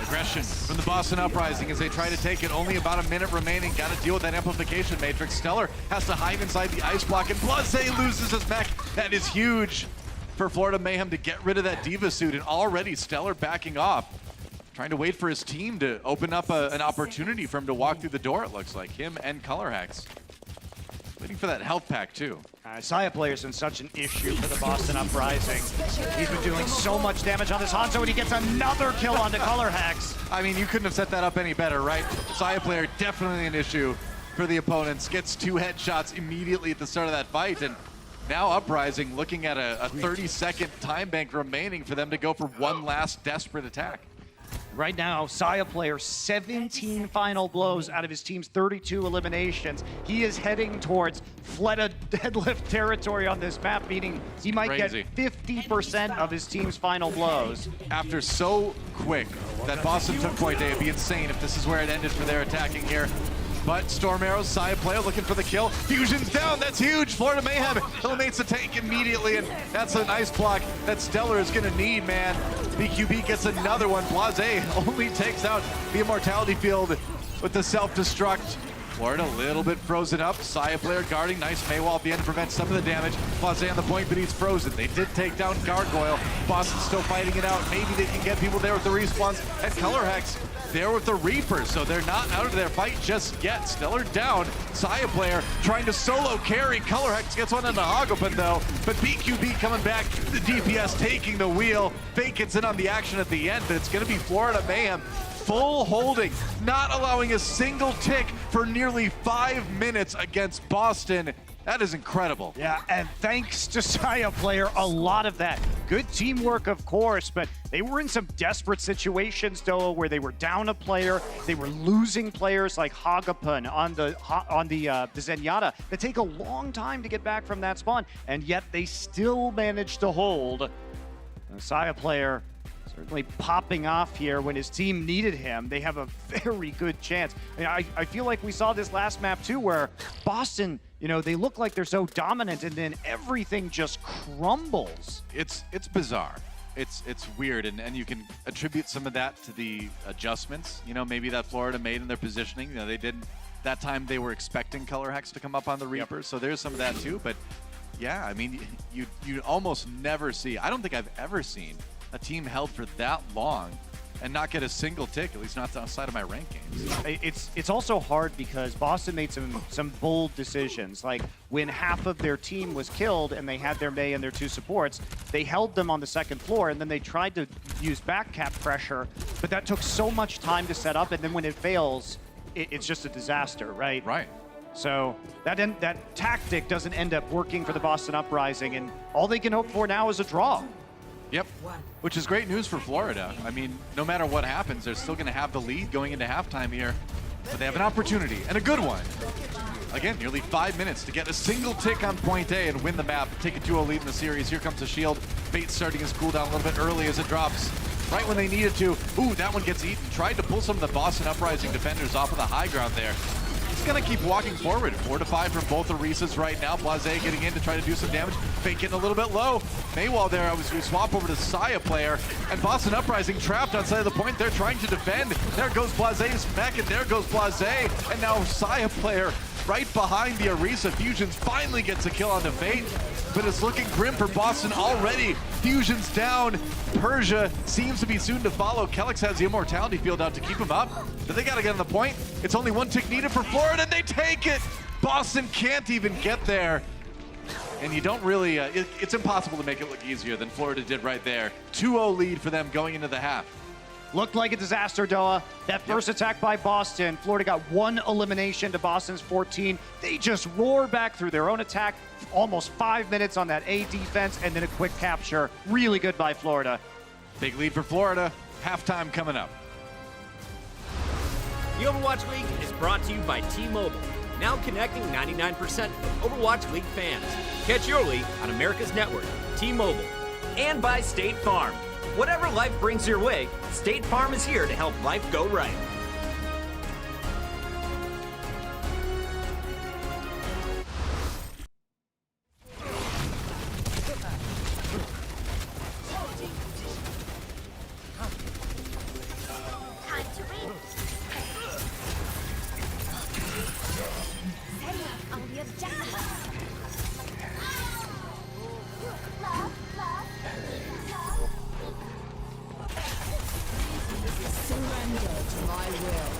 [SPEAKER 1] Aggression from the Boston Uprising as they try to take it. Only about a minute remaining. Got to deal with that amplification matrix. Stellar has to hide inside the ice block, and Blase loses his mech. That is huge for Florida Mayhem to get rid of that Diva suit, and already Stellar backing off. Trying to wait for his team to open up an opportunity for him to walk through the door, it looks like. Him and Color Hex. Waiting for that health pack, too.
[SPEAKER 2] Saya player's been such an issue for the Boston Uprising. He's been doing so much damage on this Hanzo, and he gets another kill onto Color Hex.
[SPEAKER 1] I mean, you couldn't have set that up any better, right? Saya player, definitely an issue for the opponents. Gets 2 headshots immediately at the start of that fight, and now Uprising looking at a 30-second time bank remaining for them to go for one last desperate attack.
[SPEAKER 2] Right now, Saya player, 17 final blows out of his team's 32 eliminations. He is heading towards Fleta deadlift territory on this map, meaning he might get 50% of his team's final blows.
[SPEAKER 1] After so quick that Boston took point A, it'd be insane if this is where it ended for their attacking here. But Storm Arrows, Saya player looking for the kill. Fusion's down, that's huge. Florida Mayhem eliminates the tank immediately, and that's a nice block that Stellar is gonna need, man. BQB gets another one. Blase only takes out the Immortality Field with the self-destruct. Florida a little bit frozen up. Saya player guarding, nice Maywall at the end to prevent some of the damage. Blase on the point, but he's frozen. They did take down Gargoyle. Boston's still fighting it out. Maybe they can get people there with the respawns. And Color Hex there with the Reaper, so they're not out of their fight just yet. Stellar down. Saya player trying to solo carry. Color Hex gets one on the Hagopan though, but BQB coming back. The DPS taking the wheel. Fake gets in on the action at the end, but it's going to be Florida Mayhem. Full holding, not allowing a single tick for nearly 5 minutes against Boston. That is incredible.
[SPEAKER 2] Yeah, and thanks to Saya player, a lot of that. Good teamwork, of course, but they were in some desperate situations, though, where they were down a player. They were losing players like Hagapun on the Zenyatta that take a long time to get back from that spawn, and yet they still managed to hold. And Saya player certainly popping off here when his team needed him. They have a very good chance. I mean, I feel like we saw this last map too, where Boston, you know, they look like they're so dominant and then everything just crumbles.
[SPEAKER 1] It's bizarre. It's weird, and you can attribute some of that to the adjustments, you know, maybe that Florida made in their positioning. You know, they didn't, that time they were expecting Color Hex to come up on the Reaper, so there's some of that too. But yeah, I mean, you almost never see, I don't think I've ever seen a team held for that long and not get a single tick, at least not outside of my rankings.
[SPEAKER 2] It's also hard because Boston made some bold decisions. Like when half of their team was killed and they had their Mei and their 2 supports, they held them on the second floor, and then they tried to use back cap pressure, but that took so much time to set up, and then when it fails, it's just a disaster, right?
[SPEAKER 1] Right.
[SPEAKER 2] So that tactic doesn't end up working for the Boston Uprising, and all they can hope for now is a draw.
[SPEAKER 1] Yep, which is great news for Florida. I mean, no matter what happens, they're still going to have the lead going into halftime here. But they have an opportunity, and a good one. Again, nearly 5 minutes to get a single tick on point A and win the map, take a 2-0 lead in the series. Here comes the shield. Bait starting his cooldown a little bit early as it drops right when they needed to. Ooh, that one gets eaten. Tried to pull some of the Boston Uprising defenders off of the high ground there. He's gonna keep walking forward. 4 to 5 from both the Reeses right now. Blase getting in to try to do some damage. Fake getting a little bit low. Maywall there, we swap over to Saya player. And Boston Uprising trapped on side of the point. They're trying to defend. There goes Blase's mech, and there goes Blase. And now Saya player right behind the Orisa. Fusions finally gets a kill on the Fate. But it's looking grim for Boston already. Fusion's down. Persia seems to be soon to follow. Kellex has the Immortality Field out to keep him up. But they gotta get on the point. It's only 1 tick needed for Florida, and they take it! Boston can't even get there. And you don't really, it's impossible to make it look easier than Florida did right there. 2-0 lead for them going into the half.
[SPEAKER 2] Looked like a disaster, Doa. That first attack by Boston, Florida got 1 elimination to Boston's 14. They just roar back through their own attack, almost 5 minutes on that A defense, and then a quick capture. Really good by Florida.
[SPEAKER 1] Big lead for Florida. Halftime coming up.
[SPEAKER 5] The Overwatch League is brought to you by T-Mobile, now connecting 99% of Overwatch League fans. Catch your league on America's network, T-Mobile, and by State Farm. Whatever life brings your way, State Farm is here to help life go right.
[SPEAKER 4] Surrender to my will.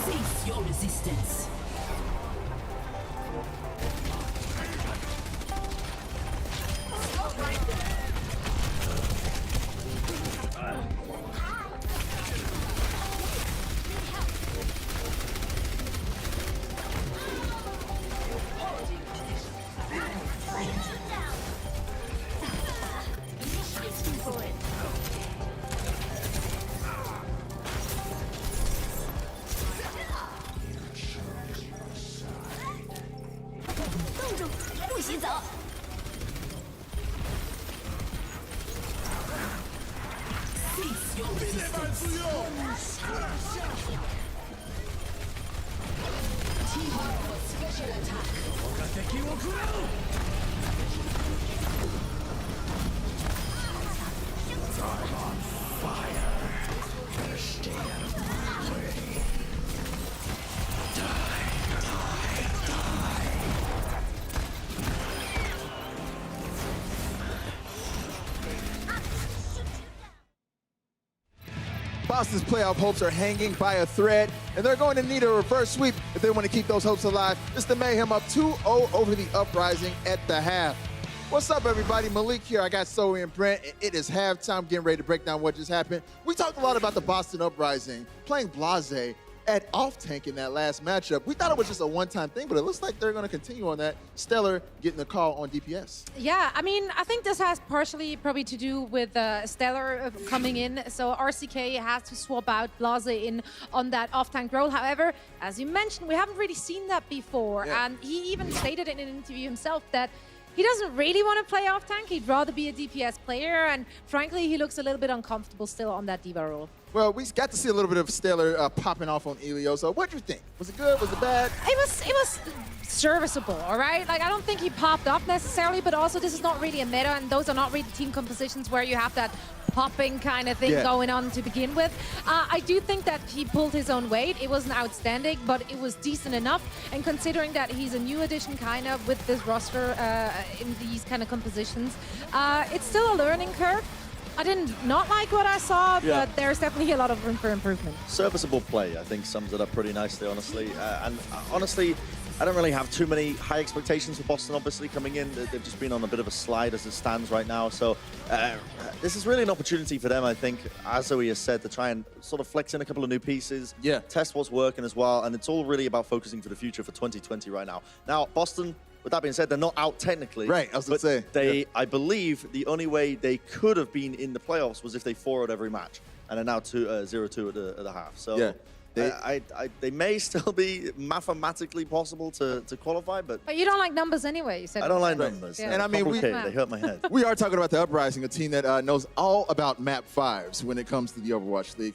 [SPEAKER 3] Cease your resistance.
[SPEAKER 7] Boston's playoff hopes are hanging by a thread, and they're going to need a reverse sweep if they want to keep those hopes alive. It's the Mayhem up 2-0 over the Uprising at the half. What's up, everybody? Malik here. I got Zoe and Brent, and it is halftime, getting ready to break down what just happened. We talked a lot about the Boston Uprising playing Blase at off-tank in that last matchup. We thought it was just a one-time thing, but it looks like they're going to continue on that. Stellar getting the call on DPS.
[SPEAKER 8] Yeah, I mean, I think this has partially probably to do with Stellar coming in. So RCK has to swap out Blase in on that off-tank role. However, as you mentioned, we haven't really seen that before.
[SPEAKER 7] Yeah.
[SPEAKER 8] And he even stated in an interview himself that he doesn't really want to play off-tank. He'd rather be a DPS player. And frankly, he looks a little bit uncomfortable still on that diva role.
[SPEAKER 7] Well, we got to see a little bit of Stellar popping off on Ilios. So what'd you think? Was it good? Was it bad?
[SPEAKER 8] It was serviceable, all right? Like, I don't think he popped off necessarily, but also this is not really a meta, and those are not really team compositions where you have that popping kind of thing going on to begin with. I do think that he pulled his own weight. It wasn't outstanding, but it was decent enough. And considering that he's a new addition kind of with this roster in these kind of compositions, it's still a learning curve. I did not like what I saw, but there's definitely a lot of room for improvement.
[SPEAKER 9] Serviceable play, I think, sums it up pretty nicely, honestly. Honestly, I don't really have too many high expectations for Boston, obviously, coming in. They've just been on a bit of a slide as it stands right now. So this is really an opportunity for them, I think, as Zoe has said, to try and sort of flex in a couple of new pieces, test what's working as well. And it's all really about focusing for the future for 2020 right now. Now, Boston, with that being said, they're not out technically.
[SPEAKER 7] Right, I was going to say.
[SPEAKER 9] I believe the only way they could have been in the playoffs was if they 4-0'd every match. And they're now 0-2 at the half. So they may still be mathematically possible to qualify, but
[SPEAKER 8] you don't like numbers anyway, you said.
[SPEAKER 9] I don't like numbers.
[SPEAKER 8] Yeah.
[SPEAKER 7] And I mean,
[SPEAKER 9] they hurt my head.
[SPEAKER 7] We are talking about the Uprising, a team that knows all about map 5s when it comes to the Overwatch League.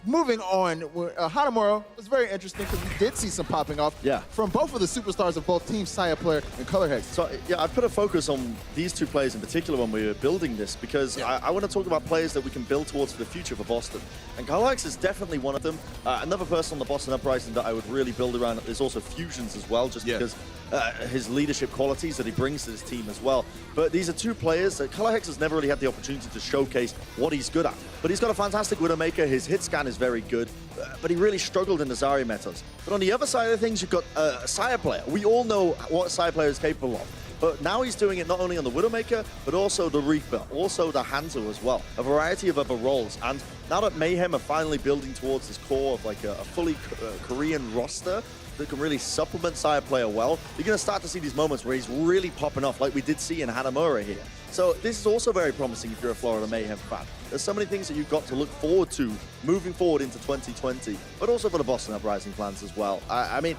[SPEAKER 7] Moving on, Hanamura was very interesting because we did see some popping off from both of the superstars of both teams, Saya Player and Color Hex.
[SPEAKER 9] So, I put a focus on these two players in particular when we were building this because I want to talk about players that we can build towards for the future for Boston. And Color Hex is definitely one of them. Another person on the Boston Uprising that I would really build around is also Fusions as well, just because his leadership qualities that he brings to this team as well. But these are two players that Color Hex has never really had the opportunity to showcase what he's good at. But he's got a fantastic Widowmaker. His hit scan is very good, but he really struggled in the Zarya metas. But on the other side of things, you've got a Saya Player. We all know what Saya Player is capable of. But now he's doing it not only on the Widowmaker, but also the Reaper, also the Hanzo as well. A variety of other roles. And now that Mayhem are finally building towards this core of like a fully Korean roster that can really supplement Saya Player well, you're going to start to see these moments where he's really popping off like we did see in Hanamura here. So this is also very promising if you're a Florida Mayhem fan. There's so many things that you've got to look forward to moving forward into 2020, but also for the Boston Uprising plans as well. I mean,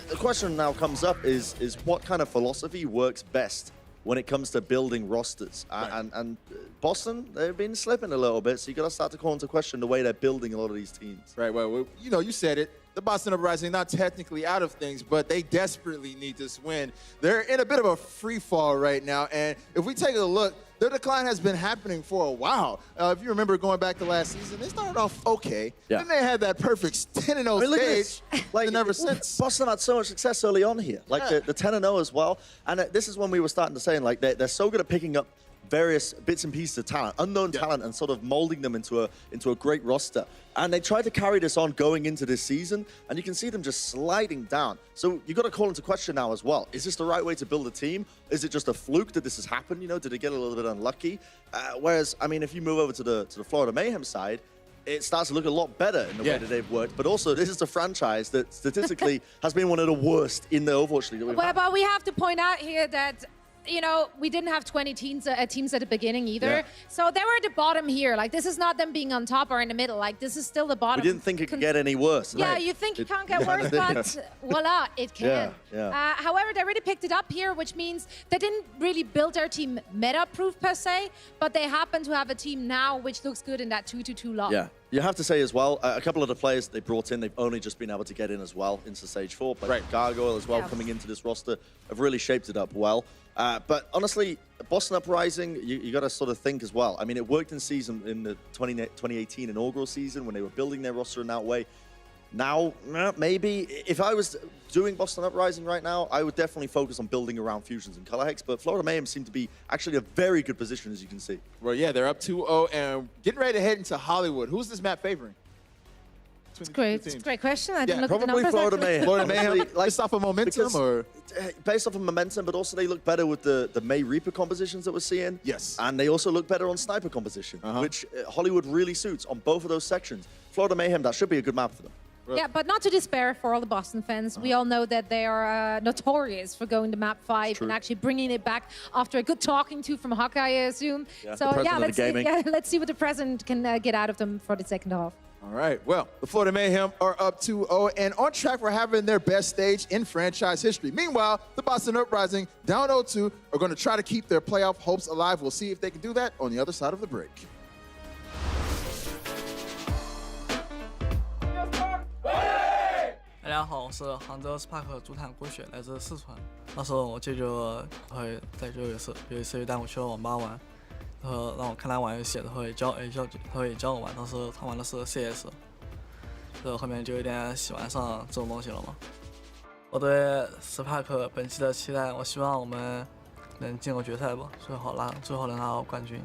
[SPEAKER 9] the question now comes up is what kind of philosophy works best when it comes to building rosters? And Boston, they've been slipping a little bit, so you got to start to call into question the way they're building a lot of these teams.
[SPEAKER 7] Right, well, you know, you said it. The Boston Uprising not technically out of things, but they desperately need this win. They're in a bit of a free fall right now, and if we take a look, their decline has been happening for a while. If you remember going back to last season, they started off okay. Then they had that perfect 10-0 stage, and ever since.
[SPEAKER 9] Boston had so much success early on here, like the 10-0 as well. And this is when we were starting to say, like, they're so good at picking up various bits and pieces of talent, unknown talent, and sort of molding them into a great roster. And they tried to carry this on going into this season, and you can see them just sliding down. So you've got to call into question now as well. Is this the right way to build a team? Is it just a fluke that this has happened? You know, did they get a little bit unlucky? Whereas, I mean, if you move over to the Florida Mayhem side, it starts to look a lot better in the way that they've worked. But also, this is a franchise that statistically has been one of the worst in the Overwatch League that we've had.
[SPEAKER 8] But we have to point out here that, you know, we didn't have 20 teams at the beginning either. So they were at the bottom here. Like, this is not them being on top or in the middle. Like, this is still the bottom.
[SPEAKER 9] We didn't think it could get any worse.
[SPEAKER 8] Yeah, you think it can't get worse, but voila, it can. However, they really picked it up here, which means they didn't really build their team meta-proof per se, but they happen to have a team now which looks good in that 2-2 lock.
[SPEAKER 9] You have to say as well, a couple of the players they brought in, they've only just been able to get in as well into Stage 4. Players like Gargoyle as well coming into this roster have really shaped it up well. But honestly, Boston Uprising, you got to sort of think as well. I mean, it worked in season in the 2018 inaugural season when they were building their roster in that way. Now, maybe if I was doing Boston Uprising right now, I would definitely focus on building around Fusions and Color Hex, but Florida Mayhem seem to be actually a very good position, as you can see.
[SPEAKER 7] Well, yeah, they're up 2-0 and getting ready to head into Hollywood. Who's this map favoring?
[SPEAKER 8] It's great. It's a great question. I didn't look at the
[SPEAKER 9] Probably
[SPEAKER 8] numbers.
[SPEAKER 9] Florida
[SPEAKER 8] actually.
[SPEAKER 9] Mayhem.
[SPEAKER 7] Florida Mayhem,
[SPEAKER 9] Like,
[SPEAKER 7] based off of momentum, or?
[SPEAKER 9] Based off of momentum, but also they look better with the May Reaper compositions that we're seeing.
[SPEAKER 7] Yes.
[SPEAKER 9] And they also look better on Sniper composition, which Hollywood really suits on both of those sections. Florida Mayhem, that should be a good map for them.
[SPEAKER 8] Yeah, but not to despair for all the Boston fans. We all know that they are notorious for going to map 5 and actually bringing it back after a good talking to from Hawkeye, I assume.
[SPEAKER 9] Yeah,
[SPEAKER 8] So yeah,
[SPEAKER 9] let's
[SPEAKER 8] let's see what the president can get out of them for the second half.
[SPEAKER 7] All right, well, the Florida Mayhem are up 2-0 and on track for having their best stage in franchise history. Meanwhile, the Boston Uprising, down 0-2, are going to try to keep their playoff hopes alive. We'll see if they can do that on the other side of the break.
[SPEAKER 10] 大家好，我是杭州 Spark 主坦郭雪，来自四川。那时候我舅舅会在这有一次带我去了网吧玩，然后让我看他玩游戏，他会教我玩。当时他玩的是 CS， 所以后面就有点喜欢上这种东西了嘛。我对 Spark 本期的期待，我希望我们能进入决赛吧，最好能拿到冠军。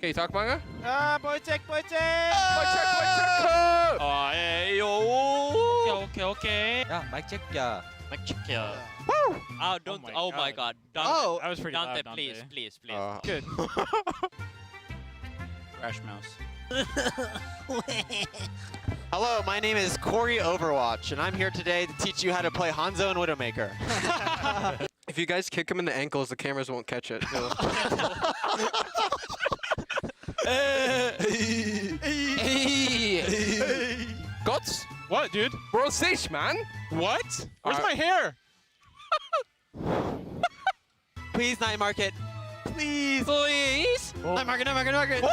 [SPEAKER 11] Can you talk manga?
[SPEAKER 12] Boy check!
[SPEAKER 11] Boy check!
[SPEAKER 12] Okay.
[SPEAKER 13] Yeah, mic check, yeah.
[SPEAKER 12] Mic check, yeah.
[SPEAKER 11] Woo!
[SPEAKER 12] Oh, don't. Oh my God. Dante,
[SPEAKER 11] Oh,
[SPEAKER 12] that was pretty
[SPEAKER 10] Dante,
[SPEAKER 12] loud,
[SPEAKER 10] please.
[SPEAKER 12] Good.
[SPEAKER 10] Crash mouse.
[SPEAKER 13] Hello, my name is Corey Overwatch, and I'm here today to teach you how to play Hanzo and Widowmaker. If you guys kick him in the ankles, the cameras won't catch it.
[SPEAKER 11] Gots?
[SPEAKER 12] What, dude?
[SPEAKER 11] World stage, man!
[SPEAKER 12] What? Where's my hair?
[SPEAKER 13] Please, Night Market. Please. Please.
[SPEAKER 12] Oh.
[SPEAKER 13] Night Market, Night Market, Night Market.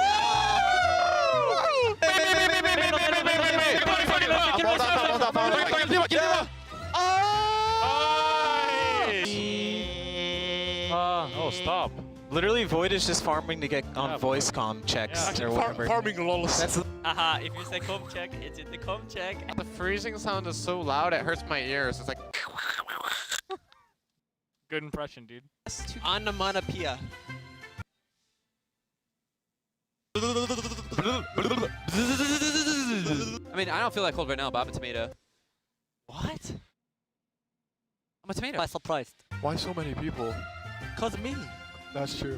[SPEAKER 12] Oh, stop.
[SPEAKER 13] Literally, Void is just farming to get on voice comm checks or whatever.
[SPEAKER 11] Farming lols.
[SPEAKER 13] That's
[SPEAKER 12] Aha, if you say com check, it's in the com check.
[SPEAKER 11] The freezing sound is so loud, it hurts my ears. It's like...
[SPEAKER 12] Good impression, dude.
[SPEAKER 13] Onomatopoeia.
[SPEAKER 14] I mean, I don't feel that cold right now, but I'm a tomato.
[SPEAKER 13] What?
[SPEAKER 14] I'm a tomato.
[SPEAKER 13] I'm surprised.
[SPEAKER 11] Why so many people?
[SPEAKER 13] Cause me.
[SPEAKER 11] That's true.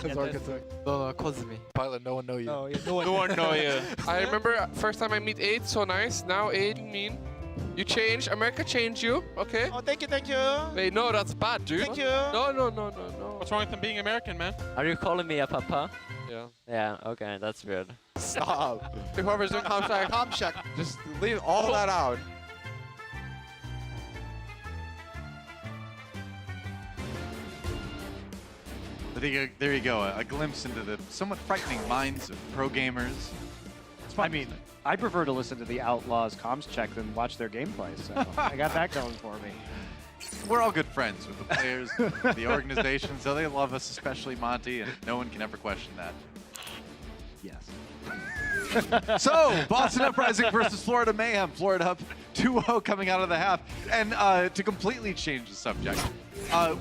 [SPEAKER 11] As architect.
[SPEAKER 13] No, cause me.
[SPEAKER 11] Pilot, no one know you.
[SPEAKER 13] No,
[SPEAKER 12] No one know you.
[SPEAKER 11] I remember first time I meet Aid, so nice. Now Aid, mean. You changed. America changed you, okay?
[SPEAKER 13] Oh, thank you, thank you.
[SPEAKER 11] Wait, no, that's bad, dude.
[SPEAKER 13] Thank you.
[SPEAKER 11] No.
[SPEAKER 12] What's wrong with them being American, man?
[SPEAKER 13] Are you calling me a papa?
[SPEAKER 11] Yeah.
[SPEAKER 13] Yeah, okay, that's weird.
[SPEAKER 11] Stop. Whoever's doing com check, just leave all that out.
[SPEAKER 1] There you go, a glimpse into the somewhat frightening minds of pro gamers.
[SPEAKER 2] I mean, I prefer to listen to the Outlaws comms check than watch their gameplay, so I got that going for me.
[SPEAKER 1] We're all good friends with the players, the organization, so they love us, especially Monty, and no one can ever question that.
[SPEAKER 2] Yes.
[SPEAKER 1] So, Boston Uprising versus Florida Mayhem. Florida up 2-0 coming out of the half. And to completely change the subject,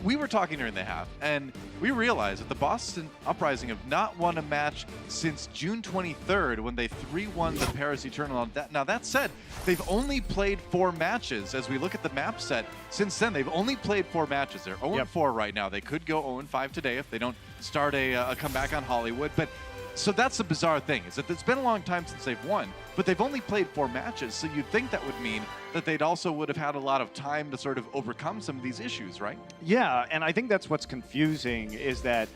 [SPEAKER 1] we were talking during the half, and we realized that the Boston Uprising have not won a match since June 23rd when they 3-1 the Paris Eternal. Now, that said, they've only played 4 matches. As we look at the map set, since then, they've only played 4 matches. They're 0-4 right now. They could go 0-5 today if they don't start a comeback on Hollywood. But so that's the bizarre thing, is that it's been a long time since they've won, but they've only played 4 matches, so you'd think that would mean that they'd also would have had a lot of time to sort of overcome some of these issues, right?
[SPEAKER 2] Yeah, and I think that's what's confusing is that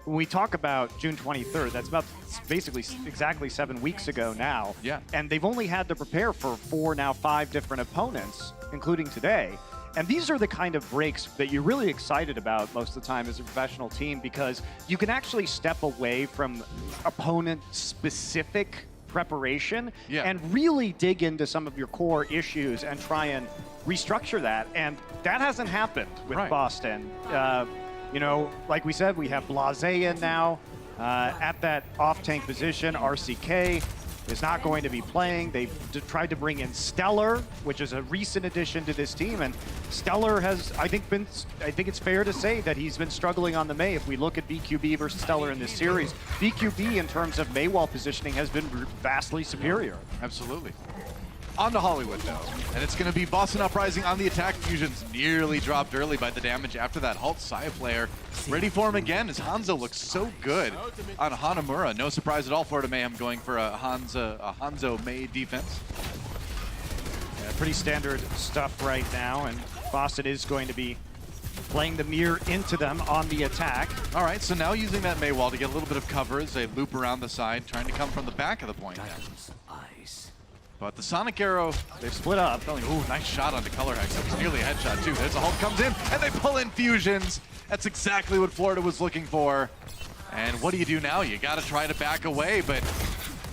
[SPEAKER 2] when we talk about June 23rd, that's about basically exactly 7 weeks ago now.
[SPEAKER 1] Yeah.
[SPEAKER 2] And they've only had to prepare for 4, now 5 different opponents, including today. And these are the kind of breaks that you're really excited about most of the time as a professional team, because you can actually step away from opponent-specific preparation and really dig into some of your core issues and try and restructure that. And that hasn't happened with Boston. You know, like we said, we have Blase in now at that off-tank position. RCK is not going to be playing. They've tried to bring in Stellar, which is a recent addition to this team, and Stellar has, I think it's fair to say that he's been struggling on the May. If we look at BQB versus Stellar in this series, BQB in terms of May wall positioning has been vastly superior.
[SPEAKER 1] Absolutely. On to Hollywood, though, and it's going to be Boston Uprising on the attack. Fusion's nearly dropped early by the damage after that halt. Saya player ready for him again as Hanzo looks so good on Hanamura. No surprise at all, Florida Mayhem going for a Hanzo May defense.
[SPEAKER 2] Yeah, pretty standard stuff right now, and Boston is going to be playing the mirror into them on the attack.
[SPEAKER 1] All right, so now using that May wall to get a little bit of cover as they loop around the side, trying to come from the back of the point. But the Sonic Arrow,
[SPEAKER 2] they've split up.
[SPEAKER 1] Ooh, nice shot onto Color Hex. That was nearly a headshot, too. There's a Hulk comes in, and they pull in Fusions. That's exactly what Florida was looking for. And what do you do now? You got to try to back away, but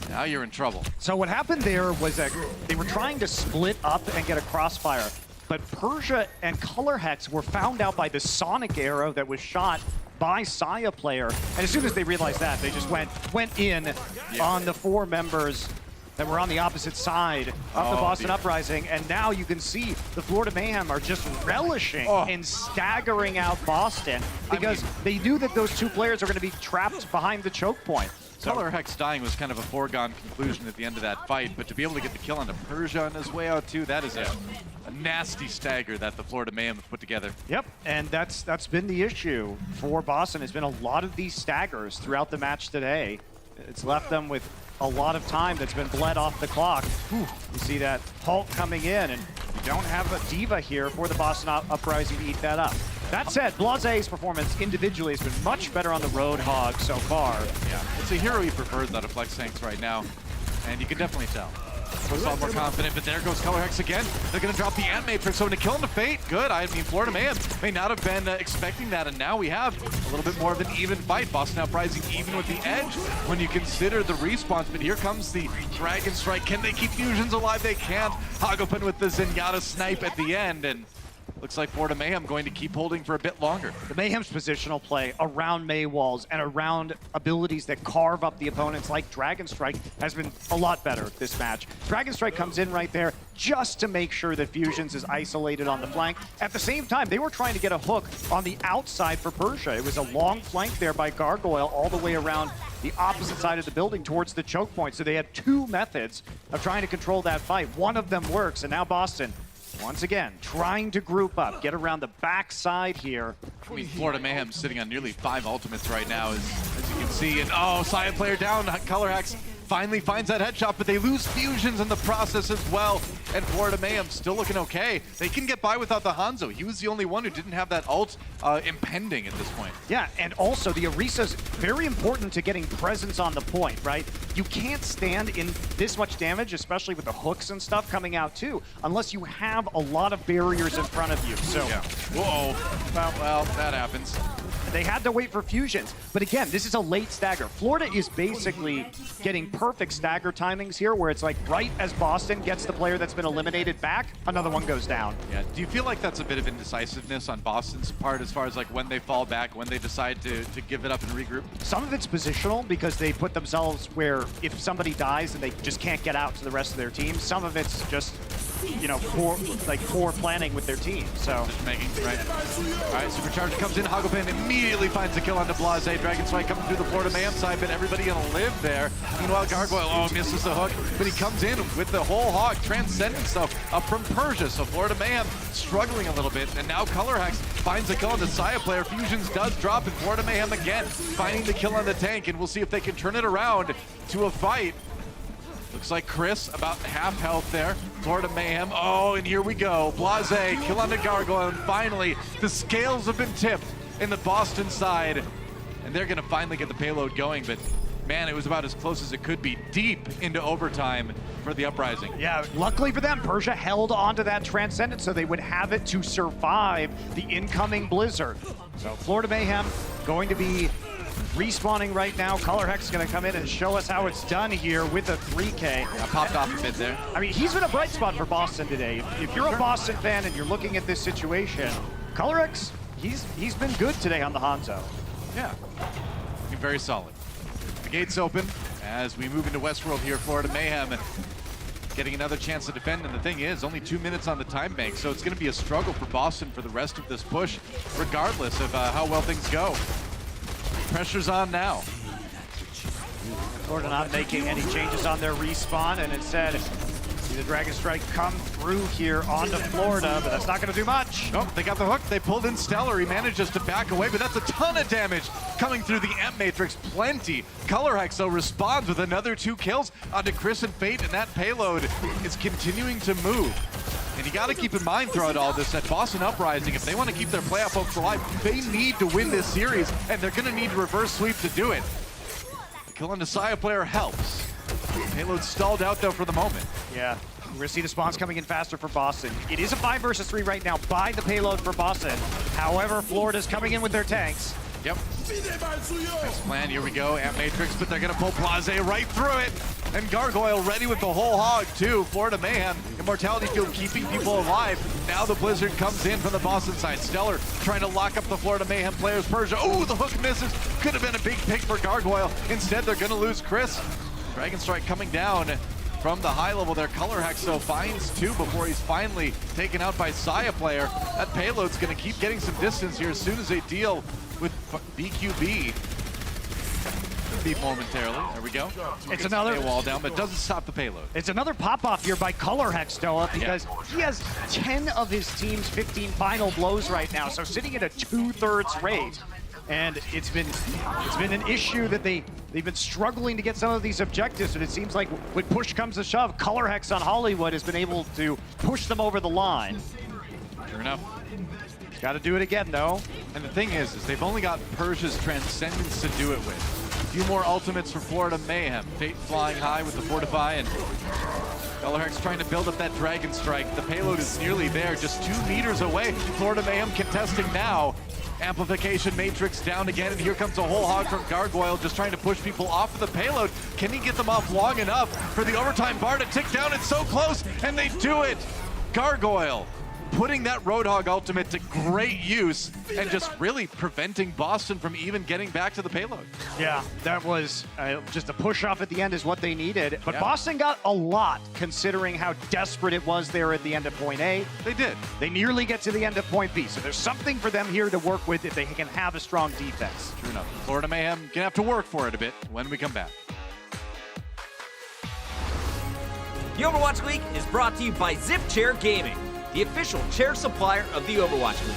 [SPEAKER 1] now you're in trouble.
[SPEAKER 2] So what happened there was that they were trying to split up and get a crossfire, but Persia and Color Hex were found out by the Sonic Arrow that was shot by Saya player. And as soon as they realized that, they just went in on the 4 members that were on the opposite side of the Boston Uprising, and now you can see the Florida Mayhem are just relishing in staggering out Boston because they knew that those 2 players are going to be trapped behind the choke point.
[SPEAKER 1] Color Hex dying was kind of a foregone conclusion at the end of that fight, but to be able to get the kill onto Persia on his way out too, that is a nasty stagger that the Florida Mayhem have put together.
[SPEAKER 2] Yep, and that's been the issue for Boston. Has been a lot of these staggers throughout the match today. It's left them with a lot of time that's been bled off the clock. You see that Hulk coming in, and you don't have a diva here for the Boston Uprising to eat that up. That said, Blase's performance individually has been much better on the Roadhog so far.
[SPEAKER 1] Yeah, it's a hero he prefers out of Flex Tanks right now, and you can definitely tell. Looks a lot more confident, but there goes Color Hex again. They're going to drop the Ant Matrix, so to kill him to Fate. Good. I mean, Florida Mayhem may not have been expecting that, and now we have a little bit more of an even fight. Boston Uprising even with the edge when you consider the respawns, but here comes the Dragon Strike. Can they keep Fusions alive? They can't. Hagopen with the Zenyatta snipe at the end, and looks like Florida Mayhem going to keep holding for a bit longer.
[SPEAKER 2] The Mayhem's positional play around May walls and around abilities that carve up the opponents like Dragon Strike has been a lot better this match. Dragon Strike comes in right there just to make sure that Fusions is isolated on the flank. At the same time, they were trying to get a hook on the outside for Persia. It was a long flank there by Gargoyle all the way around the opposite side of the building towards the choke point. So they had two methods of trying to control that fight. One of them works, and now Boston, once again, trying to group up, get around the backside here.
[SPEAKER 1] I mean, Florida Mayhem sitting on nearly 5 ultimates right now, as you can see. And oh, Side player down. Color Hacks finally finds that headshot, but they lose Fusions in the process as well. And Florida Mayhem still looking okay. They can get by without the Hanzo. He was the only one who didn't have that ult impending at this point.
[SPEAKER 2] Yeah, and also the Orisa's very important to getting presence on the point, right? You can't stand in this much damage, especially with the hooks and stuff coming out too, unless you have a lot of barriers in front of you. So,
[SPEAKER 1] yeah. Whoa. Well, that happens.
[SPEAKER 2] They had to wait for Fusions. But again, this is a late stagger. Florida is basically getting perfect stagger timings here, where it's like right as Boston gets the player that's been eliminated back, another one goes down.
[SPEAKER 1] Yeah. Do you feel like that's a bit of indecisiveness on Boston's part as far as like when they fall back, when they decide to give it up and regroup?
[SPEAKER 2] Some of it's positional because they put themselves where if somebody dies and they just can't get out to the rest of their team. Some of it's just, you know, poor planning with their team. So
[SPEAKER 1] just making right. All right, Supercharger comes in. Hagopan immediately finds the kill onto Blase. Dragon Strike coming through the Florida Mayhem side, but everybody gonna live there. Meanwhile, Gargoyle misses the hook, but he comes in with the whole hog transcendence though up from Persia. So Florida Mayhem struggling a little bit, and now Color Hacks finds the kill on the Saya player. Fusions does drop, and Florida Mayhem again finding the kill on the tank, and we'll see if they can turn it around to a fight. Looks like Chris about half health there. Florida Mayhem. Oh, and here we go. Blase, kill on the Gargoyle, and finally the scales have been tipped in the Boston side, and they're gonna finally get the payload going, but man, it was about as close as it could be, deep into overtime for the Uprising.
[SPEAKER 2] Yeah, luckily for them, Persia held onto that Transcendence so they would have it to survive the incoming Blizzard. So Florida Mayhem going to be respawning right now. Color Hex is going to come in and show us how it's done here with a 3K.
[SPEAKER 1] Yeah, popped off a bit there.
[SPEAKER 2] I mean, he's been a bright spot for Boston today. If you're a Boston fan and you're looking at this situation, Color Hex, he's been good today on the Hanzo.
[SPEAKER 1] Yeah, looking very solid. The gates open as we move into Westworld here. Florida Mayhem getting another chance to defend, and the thing is, only 2 minutes on the time bank, so it's going to be a struggle for Boston for the rest of this push, regardless of how well things go. Pressure's on now.
[SPEAKER 2] Florida not making any changes on their respawn, and instead see the Dragon Strike come through here onto Florida, but that's not going to do much.
[SPEAKER 1] Nope, they got the hook. They pulled in Stellar. He manages to back away, but that's a ton of damage coming through the Amp Matrix. Plenty. Color Hex, though, responds with another 2 kills onto Chris and Fate, and that payload is continuing to move. And you got to keep in mind throughout all this that Boston Uprising, if they want to keep their playoff hopes alive, they need to win this series, and they're going to need to reverse sweep to do it. The kill on the Saya player helps. Payload stalled out, though, for the moment.
[SPEAKER 2] Yeah, we're going to see the spawns coming in faster for Boston. It is a 5 versus 3 right now by the payload for Boston. However, Florida's coming in with their tanks.
[SPEAKER 1] Yep. Next plan, here we go. Amp Matrix, but they're going to pull Blase right through it. And Gargoyle ready with the whole hog, too. Florida Mayhem, Immortality Field keeping people alive. Now the Blizzard comes in from the Boston side. Stellar trying to lock up the Florida Mayhem players. Persia, oh, the hook misses. Could have been a big pick for Gargoyle. Instead, they're going to lose Chris. Dragon Strike coming down from the high level there. Color Hex, though, finds 2 before he's finally taken out by Saya player. That payload's going to keep getting some distance here as soon as they deal with BQB. Beat momentarily. There we go.
[SPEAKER 2] It's another
[SPEAKER 1] wall down, but it doesn't stop the payload.
[SPEAKER 2] It's another pop-off here by Color Hex, Noah, because he has 10 of his team's 15 final blows right now, so sitting at a 2/3 rate. And it's been an issue that they've been struggling to get some of these objectives, but it seems like when push comes to shove, Color Hex on Hollywood has been able to push them over the line.
[SPEAKER 1] Sure enough.
[SPEAKER 2] Got to do it again, though.
[SPEAKER 1] And the thing is they've only got Persia's Transcendence to do it with. A few more ultimates for Florida Mayhem. Fate flying high with the Fortify, and Color Hex trying to build up that Dragon Strike. The payload is nearly there, just 2 meters away. Florida Mayhem contesting now. Amplification Matrix down again, and here comes a whole hog from Gargoyle, just trying to push people off of the payload. Can he get them off long enough for the overtime bar to tick down? It's so close, and they do it. Gargoyle putting that Roadhog ultimate to great use and just really preventing Boston from even getting back to the payload.
[SPEAKER 2] Yeah, that was just a push off at the end is what they needed. But
[SPEAKER 1] Yeah.
[SPEAKER 2] Boston got a lot considering how desperate it was there at the end of point A.
[SPEAKER 1] They did.
[SPEAKER 2] They nearly get to the end of point B. So there's something for them here to work with if they can have a strong defense.
[SPEAKER 1] True enough. Florida Mayhem gonna have to work for it a bit when we come back.
[SPEAKER 5] The Overwatch League is brought to you by Zip Chair Gaming, the official chair supplier of the Overwatch League.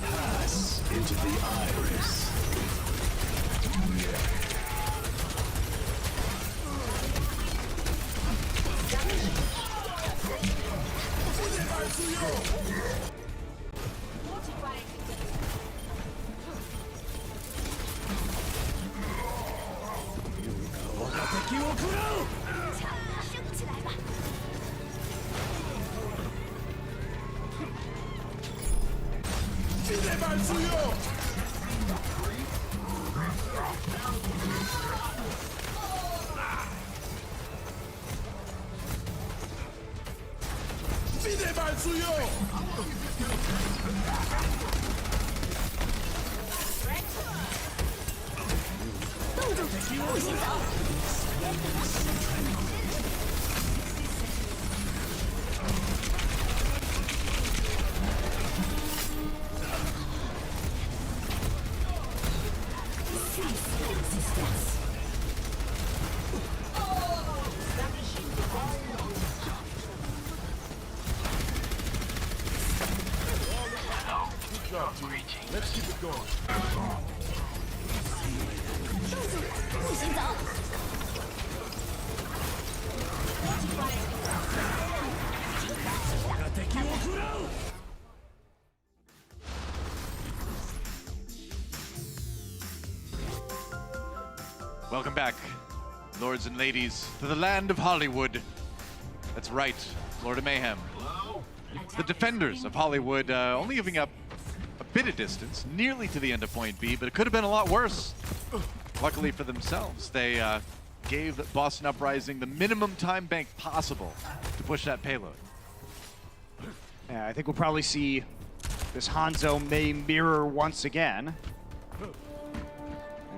[SPEAKER 6] Pass into the iris. Let's keep it going.
[SPEAKER 1] Welcome back, lords and ladies, to the land of Hollywood. That's right, Florida Mayhem. The defenders of Hollywood only giving up a bit of distance, nearly to the end of point B, but it could have been a lot worse. Luckily for themselves, they gave Boston Uprising the minimum time bank possible to push that payload.
[SPEAKER 2] Yeah, I think we'll probably see this Hanzo May mirror once again.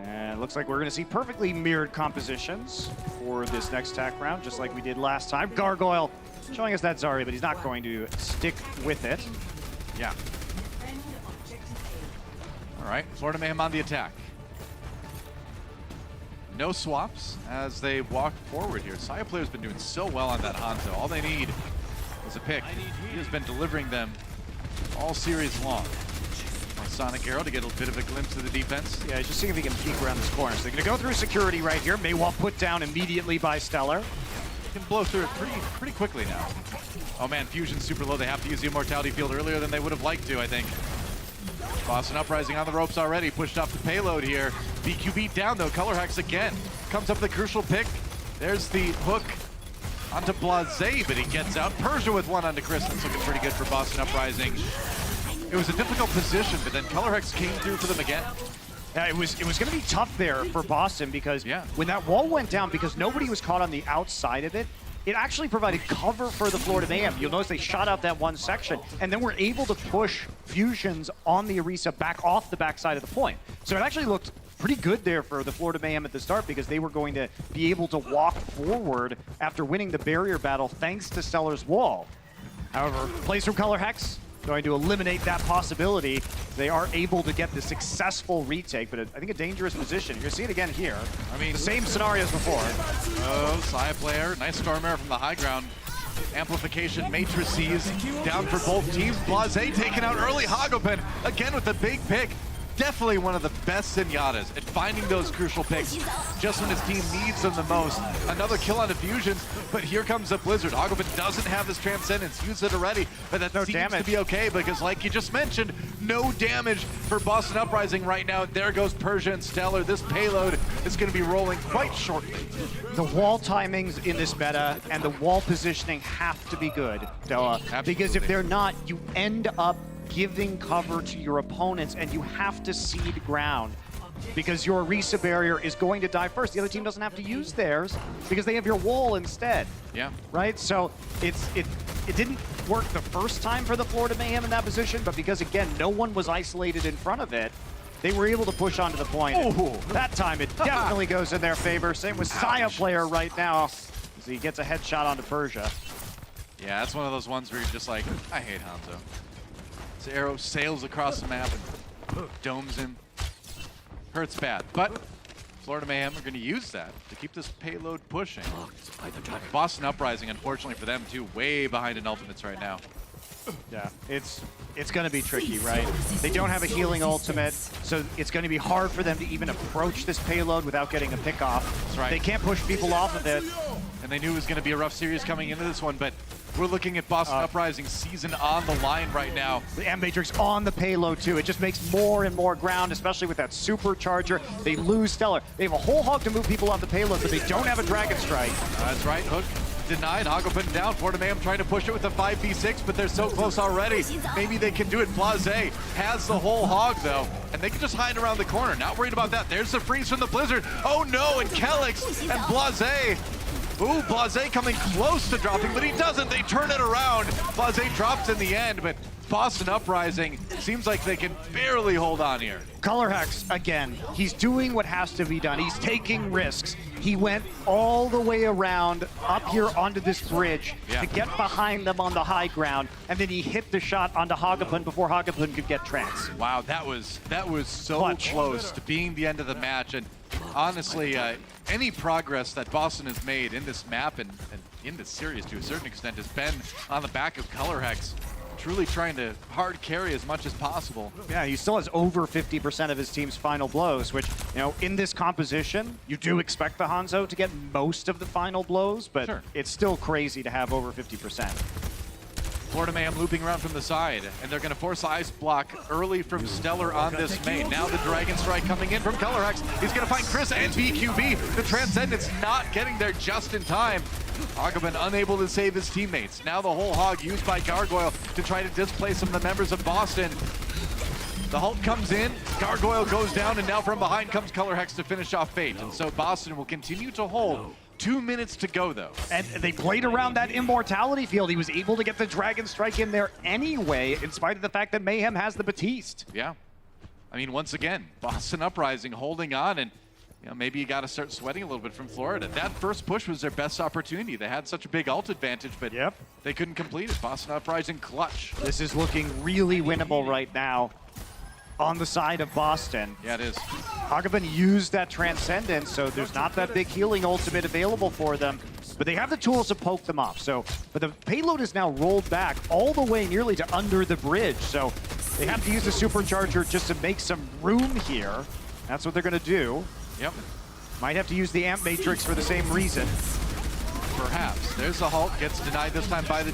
[SPEAKER 2] And it looks like we're going to see perfectly mirrored compositions for this next attack round, just like we did last time. Gargoyle showing us that Zarya, but he's not going to stick with it.
[SPEAKER 1] Yeah. All right, Florida Mayhem on the attack. No swaps as they walk forward here. Saya player's been doing so well on that Hanzo. All they need is a pick. He has been delivering them all series long. Sonic Arrow to get a bit of a glimpse of the defense.
[SPEAKER 2] Yeah, just seeing if he can peek around this corner. So they're going to go through security right here. Maywall put down immediately by Stellar.
[SPEAKER 1] Can blow through it pretty quickly now. Oh man, Fusion's super low. They have to use the Immortality Field earlier than they would have liked to, I think. Boston Uprising on the ropes already, pushed off the payload here. BQB down though, Color Hex again. Comes up with the crucial pick. There's the hook onto Blase, but he gets out. Persia with one onto Chris. That's looking pretty good for Boston Uprising. It was a difficult position, but then Color Hex came through for them again.
[SPEAKER 2] Yeah, it was going to be tough there for Boston because when that wall went down, because nobody was caught on the outside of it, it actually provided cover for the Florida Mayhem. You'll notice they shot out that one section, and then were able to push Fusions on the Orisa back off the backside of the point. So it actually looked pretty good there for the Florida Mayhem at the start because they were going to be able to walk forward after winning the barrier battle thanks to Stellar's wall. However, plays from Color Hex going to eliminate that possibility. They are able to get the successful retake, but I think a dangerous position. You're going to see it again here. I mean, the same scenario as before.
[SPEAKER 1] Oh, Saya player, nice Stormare from the high ground. Amplification matrices down for both teams. Blase taken out early. Hagopen again with the big pick. Definitely one of the best Zenyatas at finding those crucial picks just when his team needs them the most. Another kill on Diffusions, but here comes the Blizzard. Hagopen doesn't have his Transcendence, used it already, but that seems to be okay because like you just mentioned, no damage for Boston Uprising right now. There goes Persia and Stellar. This payload is going to be rolling quite shortly.
[SPEAKER 2] The wall timings in this meta and the wall positioning have to be good, Doa, because if they're not, you end up giving cover to your opponents and you have to cede ground. because your Risa barrier is going to die first. The other team doesn't have to use theirs because they have your wall instead.
[SPEAKER 1] Yeah.
[SPEAKER 2] Right? So it didn't work the first time for the Florida Mayhem in that position, but because, again, no one was isolated in front of it, they were able to push onto the point. That time it definitely goes in their favor. Same with Saya player right now as he gets a headshot onto Persia.
[SPEAKER 1] Yeah, that's one of those ones where you're just like, I hate Hanzo. This arrow sails across the map and domes him. Hurts bad, but Florida Mayhem are going to use that to keep this payload pushing. Boston Uprising, unfortunately for them too, way behind in ultimates right now.
[SPEAKER 2] Yeah, it's going to be tricky, right? They don't have a healing ultimate, so it's going to be hard for them to even approach this payload without getting a pick off.
[SPEAKER 1] That's right.
[SPEAKER 2] They can't push people off of it.
[SPEAKER 1] And they knew it was going to be a rough series coming into this one, but we're looking at Boston Uprising season on the line right now.
[SPEAKER 2] The M-Matrix on the payload too. It just makes more and more ground, especially with that supercharger. They lose Stellar. They have a whole hog to move people off the payload, but they don't have a Dragon Strike.
[SPEAKER 1] That's right, Hook denied, Hago putting down. Florida Mayhem trying to push it with a 5v6, but they're so close already. Maybe they can do it. Blase has the whole hog though, and they can just hide around the corner. Not worried about that. There's the freeze from the Blizzard. Oh no, and Kelix and Blase. Ooh, Blase coming close to dropping, but he doesn't. They turn it around. Blase drops in the end, but Boston Uprising seems like they can barely hold on here.
[SPEAKER 2] Color Hex, again, he's doing what has to be done. He's taking risks. He went all the way around up here onto this bridge to get behind them on the high ground, and then he hit the shot onto Hagapun before Hagapun could get trance.
[SPEAKER 1] Wow, that was so close to being the end of the match, and honestly, any progress that Boston has made in this map and in this series to a certain extent has been on the back of Color Hex. Truly trying to hard carry as much as possible.
[SPEAKER 2] Yeah, he still has over 50% of his team's final blows, which, you know, in this composition, you do expect the Hanzo to get most of the final blows, but it's still crazy to have over 50%.
[SPEAKER 1] Florida Mayhem looping around from the side, and they're going to force Ice Block early from Stellar on this main. Now the Dragon Strike coming in from Color Hex. He's going to find Chris and BQB. The Transcendence not getting there just in time. Hagapun unable to save his teammates. Now the whole hog used by Gargoyle to try to displace some of the members of Boston. The Hulk comes in, Gargoyle goes down, and now from behind comes Color Hex to finish off Fate. And so Boston will continue to hold. 2 minutes to go, though.
[SPEAKER 2] And they played around that immortality field. He was able to get the Dragon Strike in there anyway, in spite of the fact that Mayhem has the Batiste.
[SPEAKER 1] Yeah. I mean, once again, Boston Uprising holding on, and you know, maybe you got to start sweating a little bit from Florida. That first push was their best opportunity. They had such a big ult advantage, but they couldn't complete it. Boston Uprising clutch.
[SPEAKER 2] This is looking really winnable right now on the side of Boston.
[SPEAKER 1] Yeah, it is.
[SPEAKER 2] Hagapun used that Transcendence, so there's not that big healing ultimate available for them, but they have the tools to poke them off. So, but the payload is now rolled back all the way nearly to under the bridge, so they have to use the supercharger just to make some room here. That's what they're going to do.
[SPEAKER 1] Yep.
[SPEAKER 2] Might have to use the Amp Matrix for the same reason.
[SPEAKER 1] Perhaps. There's the Hulk, gets denied this time by the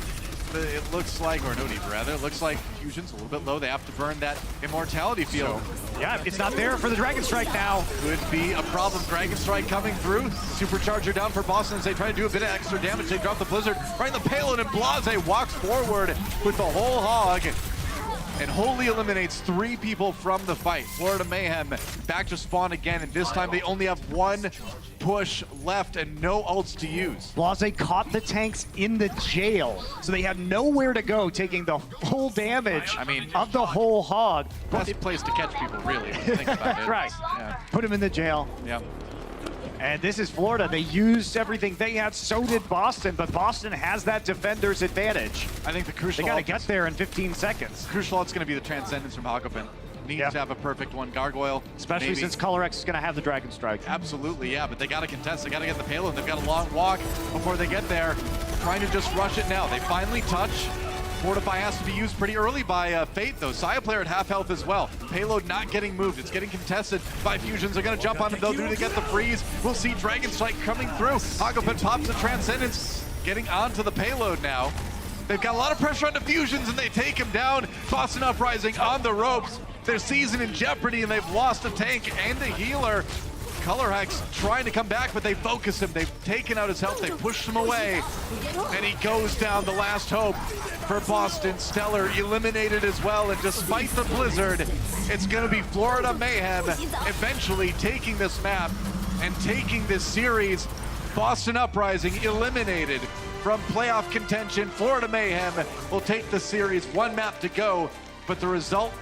[SPEAKER 1] it looks like, or no need rather, it looks like Fusion's a little bit low. They have to burn that immortality field.
[SPEAKER 2] So, yeah, it's not there for the Dragon Strike now.
[SPEAKER 1] Could be a problem. Dragon Strike coming through. Supercharger down for Boston as they try to do a bit of extra damage. They drop the Blizzard right in the payload, and Blase walks forward with the whole hog and wholly eliminates 3 people from the fight. Florida Mayhem back to spawn again, and this time they only have 1 push left and no ults to use.
[SPEAKER 2] Blase caught the tanks in the jail, so they had nowhere to go, taking the full damage of the whole hog.
[SPEAKER 1] Best place to catch people, really, when you think about it.
[SPEAKER 2] Right.
[SPEAKER 1] Yeah.
[SPEAKER 2] Put him in the jail.
[SPEAKER 1] Yep.
[SPEAKER 2] And this is Florida. They used everything they had, so did Boston, but Boston has that defender's advantage.
[SPEAKER 1] I think the crucial
[SPEAKER 2] They got to get there in 15 seconds.
[SPEAKER 1] Crucial ult's going to be the Transcendence from Hagapun. Needs to have a perfect one. Gargoyle.
[SPEAKER 2] Especially since Color X is going to have the Dragon Strike.
[SPEAKER 1] Absolutely, yeah, but they got to contest. They got to get the payload. They've got a long walk before they get there. Trying to just rush it now. They finally touch. Fortify has to be used pretty early by Fate, though. Saya player at half health as well. Payload not getting moved. It's getting contested by Fusions. They're going to jump on him, though, due to get the freeze. We'll see Dragon Strike coming through. Hagapun pops the Transcendence, getting onto the payload now. They've got a lot of pressure on the Fusions, and they take him down. Boston Uprising on the ropes. Their season in jeopardy, and they've lost a tank and a healer. Colorhex trying to come back, but they focus him. They've taken out his health. They pushed him away. And he goes down, the last hope for Boston. Stellar eliminated as well. And despite the blizzard, it's going to be Florida Mayhem eventually taking this map and taking this series. Boston Uprising eliminated from playoff contention. Florida Mayhem will take the series. One map to go, but the result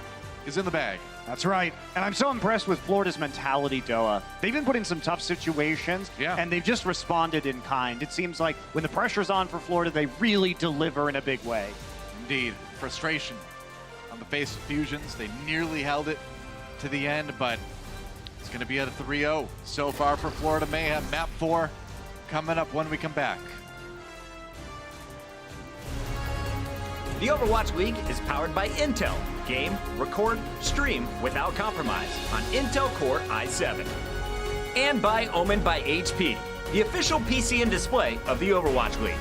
[SPEAKER 1] is in the bag.
[SPEAKER 2] That's right. And I'm so impressed with Florida's mentality, Doa. They've been put in some tough situations, and they've just responded in kind. It seems like when the pressure's on for Florida, they really deliver in a big way.
[SPEAKER 1] Indeed. Frustration on the face of Fusions. They nearly held it to the end, but it's going to be at a 3-0 so far for Florida Mayhem. Map 4 coming up when we come back.
[SPEAKER 5] The Overwatch League is powered by Intel. Game, record, stream without compromise on Intel Core i7. And by Omen by HP, the official PC and display of the Overwatch League.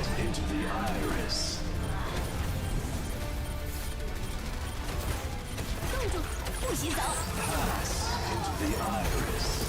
[SPEAKER 6] Into the iris. Pass into the iris.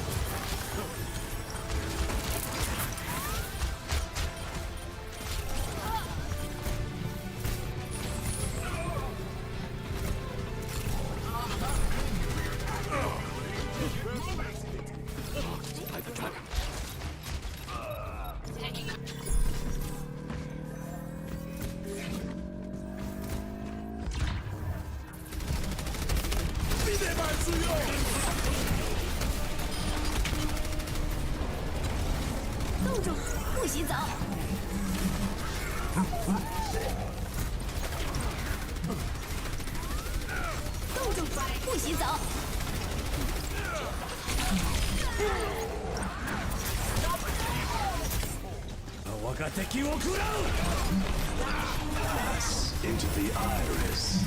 [SPEAKER 6] Pass into the iris.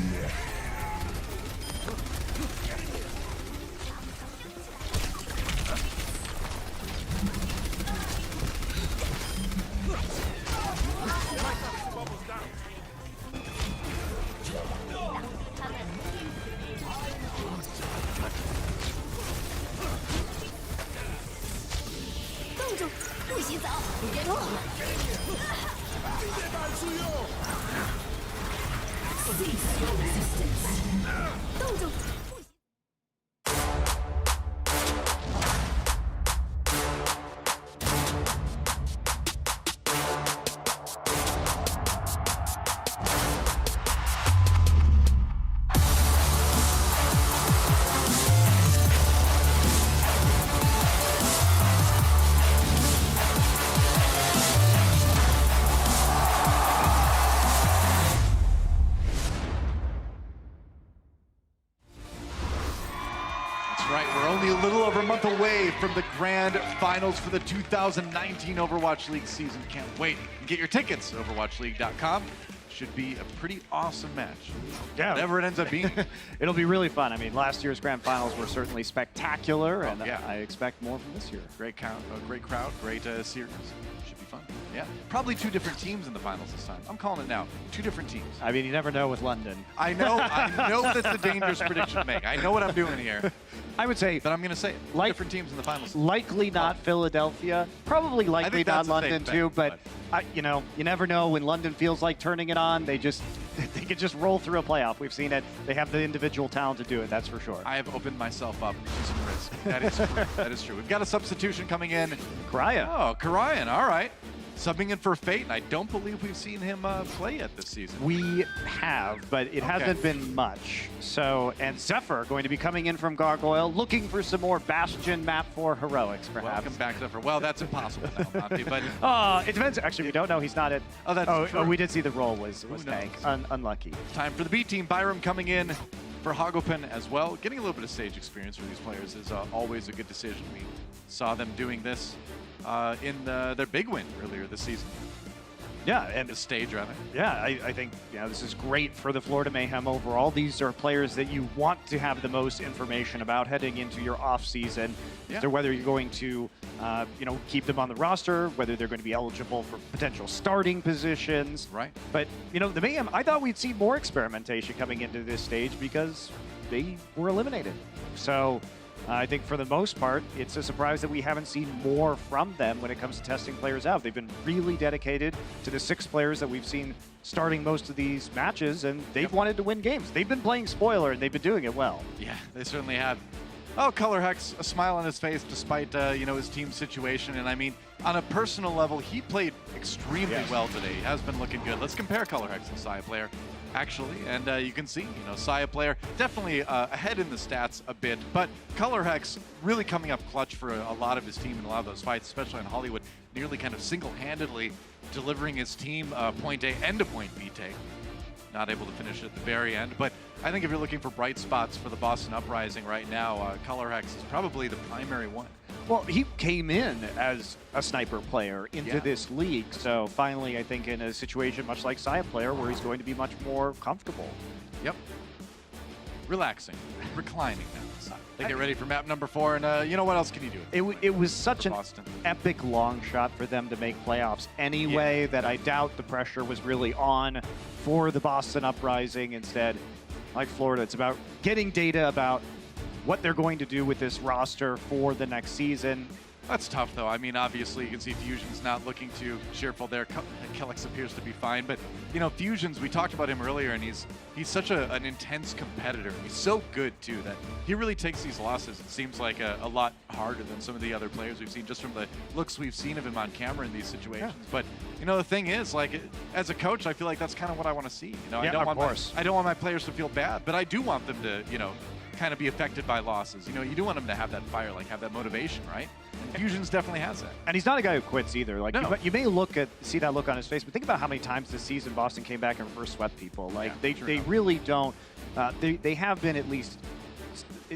[SPEAKER 3] Cease your resistance.
[SPEAKER 1] Away from the grand finals for the 2019 Overwatch League season. Can't wait. Get your tickets at overwatchleague.com. Should be a pretty awesome match.
[SPEAKER 2] Yeah.
[SPEAKER 1] Whatever it ends up being.
[SPEAKER 2] It'll be really fun. I mean, last year's grand finals were certainly spectacular, and I expect more from this year.
[SPEAKER 1] Great crowd, great series. Should be fun. Yeah. Probably two different teams in the finals this time. I'm calling it now. Two different teams.
[SPEAKER 2] I mean, you never know with London.
[SPEAKER 1] I know that's a dangerous prediction to make. I know what I'm doing here.
[SPEAKER 2] I would say,
[SPEAKER 1] but I'm going to say it. Different teams in the finals.
[SPEAKER 2] Likely not Philadelphia. Probably likely not London too. But you know, you never know when London feels like turning it on. They can just roll through a playoff. We've seen it. They have the individual talent to do it. That's for sure.
[SPEAKER 1] I have opened myself up to some risk. That is true. That is true. We've got a substitution coming in.
[SPEAKER 2] Karaya.
[SPEAKER 1] Oh, Karayan. All right. Subbing in for Fate, and I don't believe we've seen him play yet this season.
[SPEAKER 2] We have, but it hasn't been much. So, and Zephyr going to be coming in from Gargoyle, looking for some more Bastion map 4 heroics, perhaps.
[SPEAKER 1] Welcome back, Zephyr. Well, that's impossible now, Monty, but...
[SPEAKER 2] it depends. Actually, we don't know. He's not at...
[SPEAKER 1] Oh, that's true.
[SPEAKER 2] Oh, we did see the roll was tank. Unlucky.
[SPEAKER 1] Time for the B team. Byram coming in for Hagopen as well. Getting a little bit of stage experience for these players is always a good decision. We saw them doing this in their big win earlier this season.
[SPEAKER 2] Yeah, and
[SPEAKER 1] the stage rather.
[SPEAKER 2] Yeah, I think this is great for the Florida Mayhem overall. These are players that you want to have the most information about heading into your off season.
[SPEAKER 1] Yeah.
[SPEAKER 2] So whether you're going to keep them on the roster, whether they're going to be eligible for potential starting positions.
[SPEAKER 1] Right.
[SPEAKER 2] But the Mayhem, I thought we'd see more experimentation coming into this stage because they were eliminated. So I think for the most part, it's a surprise that we haven't seen more from them when it comes to testing players out. They've been really dedicated to the 6 players that we've seen starting most of these matches, and they've wanted to win games. They've been playing spoiler, and they've been doing it well.
[SPEAKER 1] Yeah, they certainly have. Oh, Color Hex, a smile on his face despite his team's situation. And I mean, on a personal level, he played extremely well today. He has been looking good. Let's compare Color Hex and Saya Player, actually. And you can see, Saya Player definitely ahead in the stats a bit, but Color Hex really coming up clutch for a lot of his team in a lot of those fights, especially in Hollywood, nearly kind of single-handedly delivering his team point A and a point B take. Not able to finish at the very end, but I think if you're looking for bright spots for the Boston Uprising right now, Color Hex is probably the primary one.
[SPEAKER 2] Well, he came in as a sniper player into this league, so finally I think in a situation much like Saya Player where he's going to be much more comfortable.
[SPEAKER 1] Yep. Relaxing, reclining now. They get ready for map number 4, and what else can you do?
[SPEAKER 2] It was such an epic long shot for them to make playoffs anyway that I doubt the pressure was really on for the Boston Uprising. Instead, like Florida, it's about getting data about what they're going to do with this roster for the next season.
[SPEAKER 1] That's tough, though. I mean, obviously, you can see Fusion's not looking too cheerful there. Kellex appears to be fine, but, Fusion's, we talked about him earlier, and he's such an intense competitor. He's so good, too, that he really takes these losses, it seems like, a lot harder than some of the other players we've seen, just from the looks we've seen of him on camera in these situations. Yeah. But, the thing is, like, as a coach, I feel like that's kind of what I want to see. I don't want my players to feel bad, but I do want them to, kind of be affected by losses. You do want them to have that fire, like have that motivation, right? And Fusion's definitely has that.
[SPEAKER 2] And he's not a guy who quits either. Like
[SPEAKER 1] no.
[SPEAKER 2] you may see that look on his face, but think about how many times this season Boston came back and reverse swept people. Like they really don't. They have been at least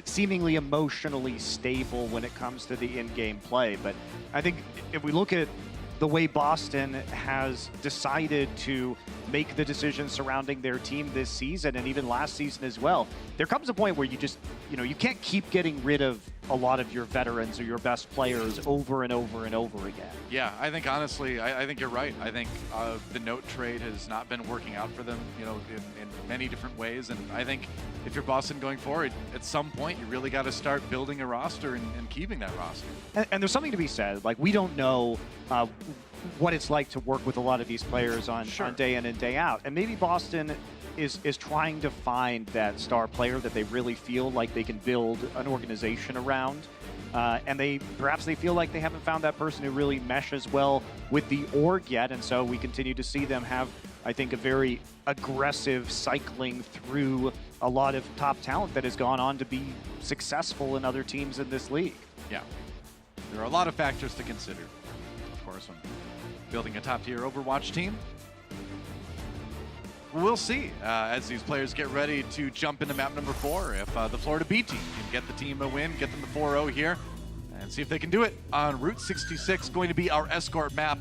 [SPEAKER 2] seemingly emotionally stable when it comes to the in-game play. But I think if we look at the way Boston has decided to make the decisions surrounding their team this season and even last season as well, there comes a point where you just, you can't keep getting rid of a lot of your veterans or your best players over and over and over again.
[SPEAKER 1] Yeah, I think honestly, I think you're right. I think the note trade has not been working out for them, in many different ways. And I think if you're Boston going forward, at some point, you really got to start building a roster and keeping that roster.
[SPEAKER 2] And there's something to be said. Like, we don't know what it's like to work with a lot of these players on day in and day out. And maybe Boston is trying to find that star player that they really feel like they can build an organization around. And perhaps they feel like they haven't found that person who really meshes well with the org yet. And so we continue to see them have, I think, a very aggressive cycling through a lot of top talent that has gone on to be successful in other teams in this league.
[SPEAKER 1] Yeah. There are a lot of factors to consider, of course, when building a top-tier Overwatch team. We'll see as these players get ready to jump into map number 4 if the Florida B team can get the team a win, get them to 4-0 here, and see if they can do it on Route 66, going to be our escort map.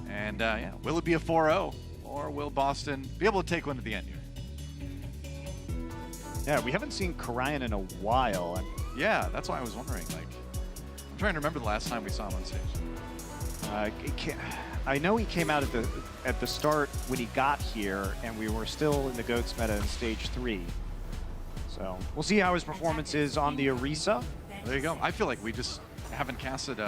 [SPEAKER 1] And will it be a 4-0, or will Boston be able to take one to the end here?
[SPEAKER 2] Yeah, we haven't seen Karayan in a while.
[SPEAKER 1] Yeah, that's why I was wondering. Like, I'm trying to remember the last time we saw him on stage.
[SPEAKER 2] I know he came out at the start when he got here, and we were still in the GOATS meta in stage 3. So we'll see how his performance is on the Orisa.
[SPEAKER 1] There you go. I feel like we just haven't casted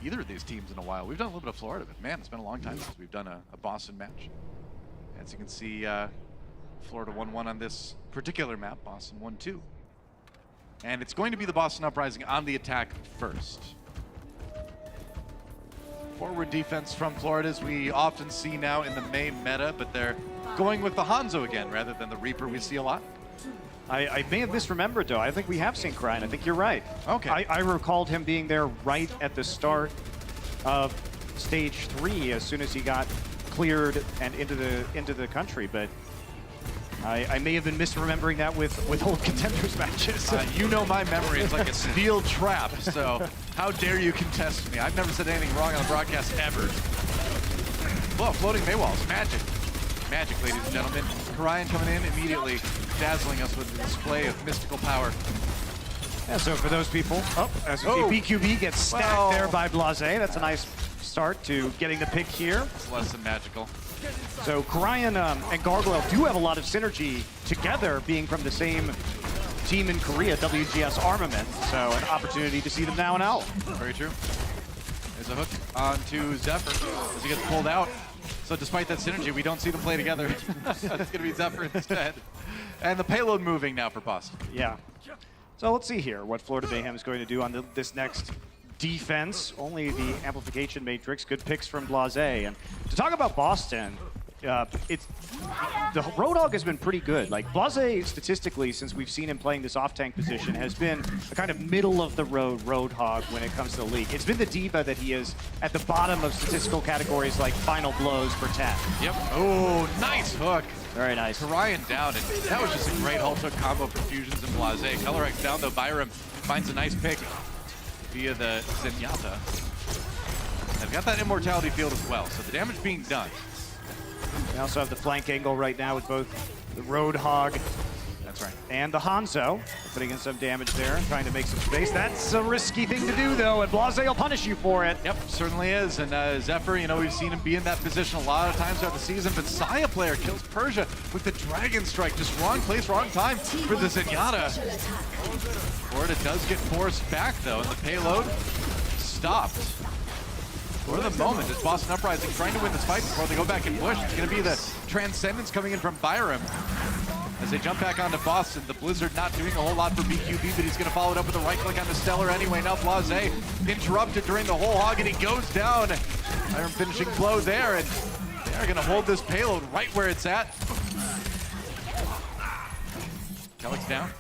[SPEAKER 1] either of these teams in a while. We've done a little bit of Florida, but man, it's been a long time since we've done a Boston match. As you can see, Florida 1-1 on this particular map, Boston 1-2. And it's going to be the Boston Uprising on the attack first. Forward defense from Florida, as we often see now in the May meta, but they're going with the Hanzo again rather than the Reaper we see a lot.
[SPEAKER 2] I may have misremembered, though. I think we have seen Karayan. I think you're right.
[SPEAKER 1] Okay.
[SPEAKER 2] I recalled him being there right at the start of stage 3 as soon as he got cleared and into the country, but I may have been misremembering that with old contenders matches.
[SPEAKER 1] You know my memory is like a steel trap, so how dare you contest me? I've never said anything wrong on the broadcast ever. Whoa, floating Maywalls. Magic. Magic, ladies and gentlemen. Karayan coming in immediately, dazzling us with a display of mystical power.
[SPEAKER 2] Yeah, so for those people, as you see, BQB gets stacked there by Blase. That's a nice start to getting the pick here.
[SPEAKER 1] It's less than magical.
[SPEAKER 2] So Karayan and Gargoyle do have a lot of synergy together, being from the same team in Korea, WGS Armament. So an opportunity to see them now and out.
[SPEAKER 1] Very true. There's a hook onto Zephyr as he gets pulled out. So despite that synergy, we don't see them play together. It's going to be Zephyr instead. And the payload moving now for Boston.
[SPEAKER 2] Yeah. So let's see here what Florida Mayhem is going to do on this next defense. Only the amplification matrix. Good picks from Blase. And to talk about Boston, the Roadhog has been pretty good. Like Blase, statistically, since we've seen him playing this off-tank position, has been a kind of middle-of-the-road Roadhog when it comes to the league. It's been the D.Va that he is at the bottom of statistical categories like final blows per 10.
[SPEAKER 1] Yep. Oh, nice hook.
[SPEAKER 2] Very nice.
[SPEAKER 1] Karayan down, and that was just a great ult hook combo for Fusions and Blase. Colorex down, though. Byram finds a nice pick via the Zenyatta. They've got that immortality field as well, so the damage being done.
[SPEAKER 2] We also have the flank angle right now with both the Roadhog,
[SPEAKER 1] that's right,
[SPEAKER 2] and the Hanzo. Putting in some damage there, trying to make some space. That's a risky thing to do, though, and Blase will punish you for it.
[SPEAKER 1] Yep, certainly is. And Zephyr, you know, we've seen him be in that position a lot of times throughout the season, but Saya player kills Persia with the Dragon Strike. Just wrong place, wrong time for the Zenyatta. Florida does get forced back, though, and the payload stopped. For the moment, is Boston Uprising trying to win this fight before they go back and push. It's going to be the Transcendence coming in from Byram. As they jump back onto Boston, the Blizzard not doing a whole lot for BQB, but he's going to follow it up with a right click on the Stellar anyway. Now Blase interrupted during the whole hog, and he goes down. Byram finishing blow there, and they're going to hold this payload right where it's at. Kellick's down.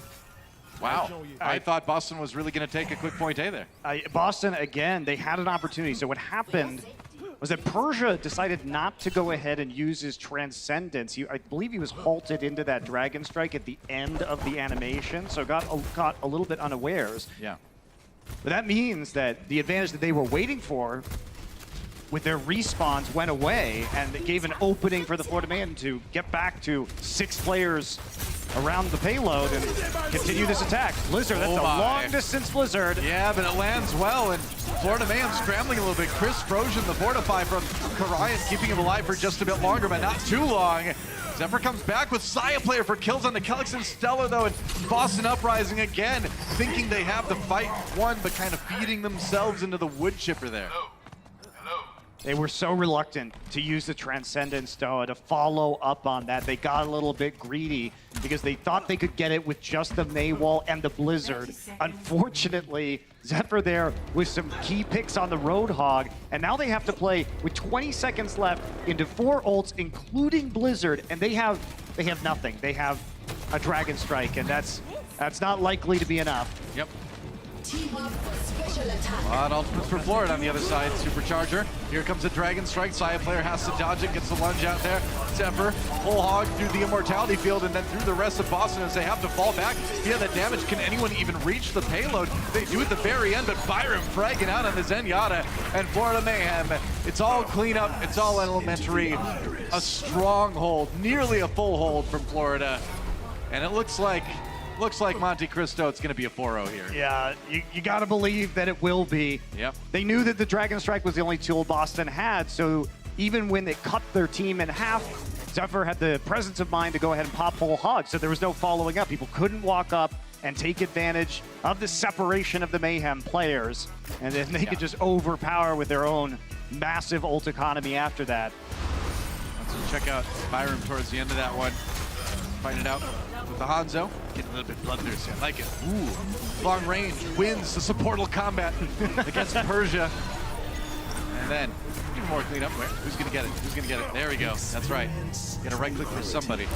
[SPEAKER 1] Wow, I thought Boston was really going to take a quick point A there.
[SPEAKER 2] Boston, again, they had an opportunity. So what happened was that Persia decided not to go ahead and use his Transcendence. I believe he was halted into that Dragon Strike at the end of the animation, so got a little bit unawares.
[SPEAKER 1] Yeah.
[SPEAKER 2] But that means that the advantage that they were waiting for with their respawns went away, and it gave an opening for the Florida Mayhem to get back to 6 players around the payload and continue this attack. Blizzard, that's a long-distance Blizzard.
[SPEAKER 1] Yeah, but it lands well, and Florida Mayhem scrambling a little bit. Chris Frozen, the Fortify from Karayan, keeping him alive for just a bit longer, but not too long. Zephyr comes back with Saya player for kills on the Kellickson Stellar, though, and Boston Uprising again, thinking they have the fight won, but kind of feeding themselves into the wood chipper there.
[SPEAKER 2] They were so reluctant to use the Transcendence, though, to follow up on that. They got a little bit greedy because they thought they could get it with just the Maywall and the Blizzard. Unfortunately, Zephyr there with some key picks on the Roadhog, and now they have to play with 20 seconds left into 4 ults, including Blizzard, and they have nothing. They have a Dragon Strike, and that's not likely to be enough.
[SPEAKER 1] Yep. A lot of ultimates for Florida on the other side. Supercharger. Here comes the Dragon Strike. Saya player has to dodge it, gets the lunge out there. Zephyr, whole hog through the immortality field and then through the rest of Boston as they have to fall back. Yeah, the damage. Can anyone even reach the payload? They do at the very end, but Byram fragging out on the Zenyatta and Florida Mayhem. It's all cleanup. It's all elementary. A stronghold, nearly a full hold from Florida. And it looks like Monte Cristo, it's going to be a 4-0 here.
[SPEAKER 2] Yeah, you got to believe that it will be.
[SPEAKER 1] Yep.
[SPEAKER 2] They knew that the Dragon Strike was the only tool Boston had, so even when they cut their team in half, Zephyr had the presence of mind to go ahead and pop whole hog, so there was no following up. People couldn't walk up and take advantage of the separation of the Mayhem players, and then they could just overpower with their own massive ult economy after that.
[SPEAKER 1] Let's check out Byram towards the end of that one. Find it out with the Hanzo. Getting a little bit bloodthirsty. I like it. Ooh. Long range wins the supportal combat against Persia. And then, even more cleanup. Who's going to get it? Who's going to get it? There we go. That's right. Get a right click for somebody.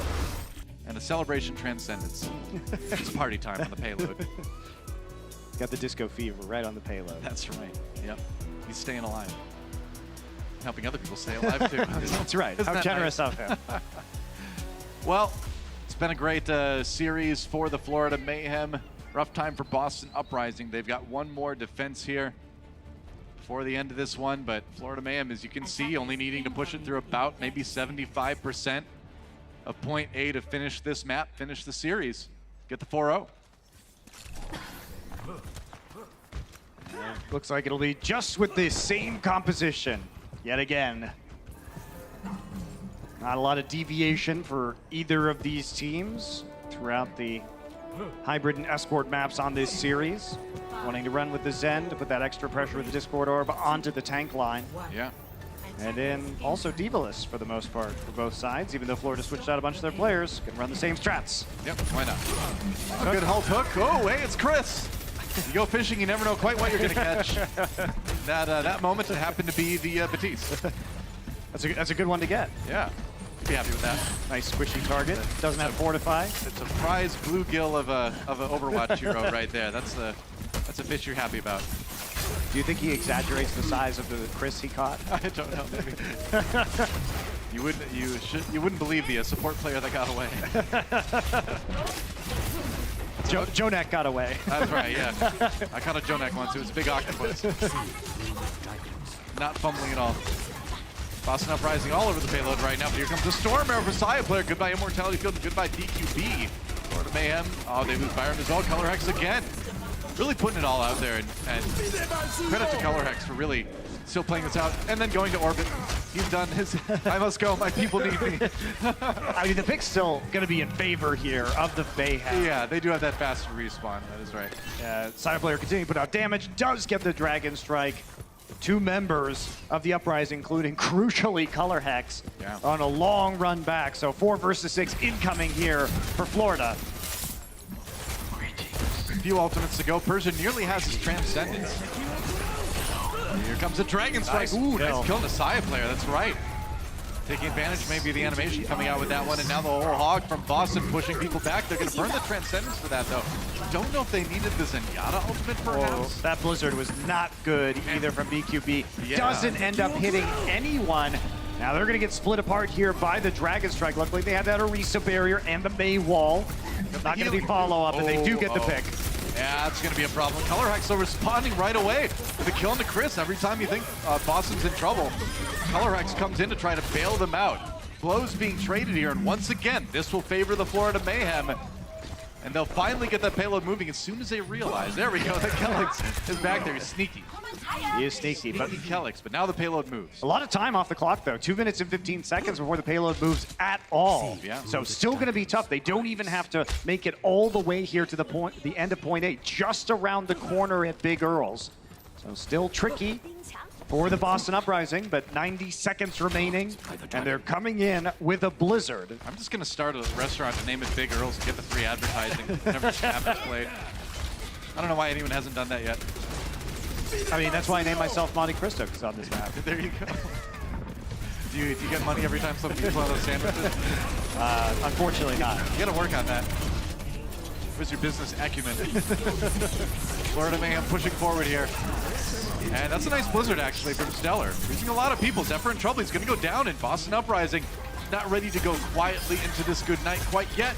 [SPEAKER 1] And a celebration transcendence. It's party time on the payload.
[SPEAKER 2] Got the disco fever right on the payload.
[SPEAKER 1] That's right. Yep. He's staying alive. Helping other people stay alive, too.
[SPEAKER 2] That's right. How generous of him.
[SPEAKER 1] Well, it's been a great series for the Florida Mayhem. Rough time for Boston Uprising. They've got one more defense here. before the end of this one, but Florida Mayhem, as you can see, only needing to push it through about maybe 75% of point A to finish this map, finish the series, get the 4-0.
[SPEAKER 2] Looks like it'll be just with the same composition yet again. Not a lot of deviation for either of these teams throughout the hybrid and escort maps on this series. Wanting to run with the Zen to put that extra pressure with the Discord Orb onto the tank line.
[SPEAKER 1] Yeah.
[SPEAKER 2] And then also Divalus for the most part for both sides, even though Florida switched out a bunch of their players. Can run the same strats.
[SPEAKER 1] Yep, why not? A good halt hook. Oh, hey, it's Chris. You go fishing, you never know quite what you're going to catch. That moment, it happened to be the Batiste.
[SPEAKER 2] That's a good one to get.
[SPEAKER 1] Yeah. Be happy with that.
[SPEAKER 2] Nice squishy target. Doesn't have Fortify.
[SPEAKER 1] It's a prize bluegill of a Overwatch hero right there. That's a fish you're happy about.
[SPEAKER 2] Do you think he exaggerates the size of the Chris he caught?
[SPEAKER 1] I don't know. Maybe. You wouldn't believe the support player that got away.
[SPEAKER 2] Jonak got away.
[SPEAKER 1] That's right. Yeah. I caught a Jonak once. It was a big octopus. Not fumbling at all. Boston Uprising all over the payload right now, but here comes the Storm over Saya player. Goodbye Immortality Field and goodbye DQB. Florida Mayhem. Oh, they lose Byron as well. Color Hex again. Really putting it all out there, and credit to Color Hex for really still playing this out and then going to orbit. He's done his, I must go, my people need me.
[SPEAKER 2] I mean, the pick's still going to be in favor here of the Mayhem.
[SPEAKER 1] Yeah, they do have that faster respawn, that is right.
[SPEAKER 2] Side player continuing to put out damage, does get the Dragon Strike. Two members of the Uprising, including crucially Color Hex, on a long run back. So 4 versus 6 incoming here for Florida.
[SPEAKER 1] Few ultimates to go. Persian nearly has his Transcendence. Here comes a Dragon Strike. Ooh, nice kill on the Saya player, that's right. Taking advantage maybe of the animation coming out with that one, and now the whole hog from Boston pushing people back. They're going to burn the Transcendence for that, though. Don't know if they needed the Zenyatta ultimate, perhaps.
[SPEAKER 2] That Blizzard was not good either from BQB. Yeah. Doesn't end up hitting anyone. Now they're going to get split apart here by the Dragon Strike. Luckily, they had that Orisa barrier and the May wall. Not going to be follow-up, and they do get the pick.
[SPEAKER 1] Yeah, that's going to be a problem. Color Hex still responding right away with a kill into Chris. Every time you think Boston's in trouble, Color Hex comes in to try to bail them out. Blows being traded here, and once again, this will favor the Florida Mayhem. And they'll finally get that payload moving as soon as they realize. There we go, that Kelix is back there. He's sneaky.
[SPEAKER 2] He is sneaky, but
[SPEAKER 1] Kelix, but now the payload moves.
[SPEAKER 2] A lot of time off the clock, though. 2 minutes and 15 seconds before the payload moves at all.
[SPEAKER 1] Yeah.
[SPEAKER 2] So still going to be tough. They don't even have to make it all the way here to the end of point 8, just around the corner at Big Earl's. So still tricky for the Boston Uprising, but 90 seconds remaining, and they're coming in with a Blizzard.
[SPEAKER 1] I'm just going to start a restaurant and name it Big Earl's and get the free advertising whenever Snap's played. I don't know why anyone hasn't done that yet.
[SPEAKER 2] I mean, that's why I named myself Monte Cristo, because on this map.
[SPEAKER 1] There you go. Do you get money every time somebody eats one of those sandwiches?
[SPEAKER 2] Unfortunately not.
[SPEAKER 1] You got to work on that. Where's your business acumen? Florida Mayhem pushing forward here. And that's a nice Blizzard, actually, from Stellar. Losing a lot of people. Zephyr in trouble. He's going to go down, and Boston Uprising not ready to go quietly into this good night quite yet,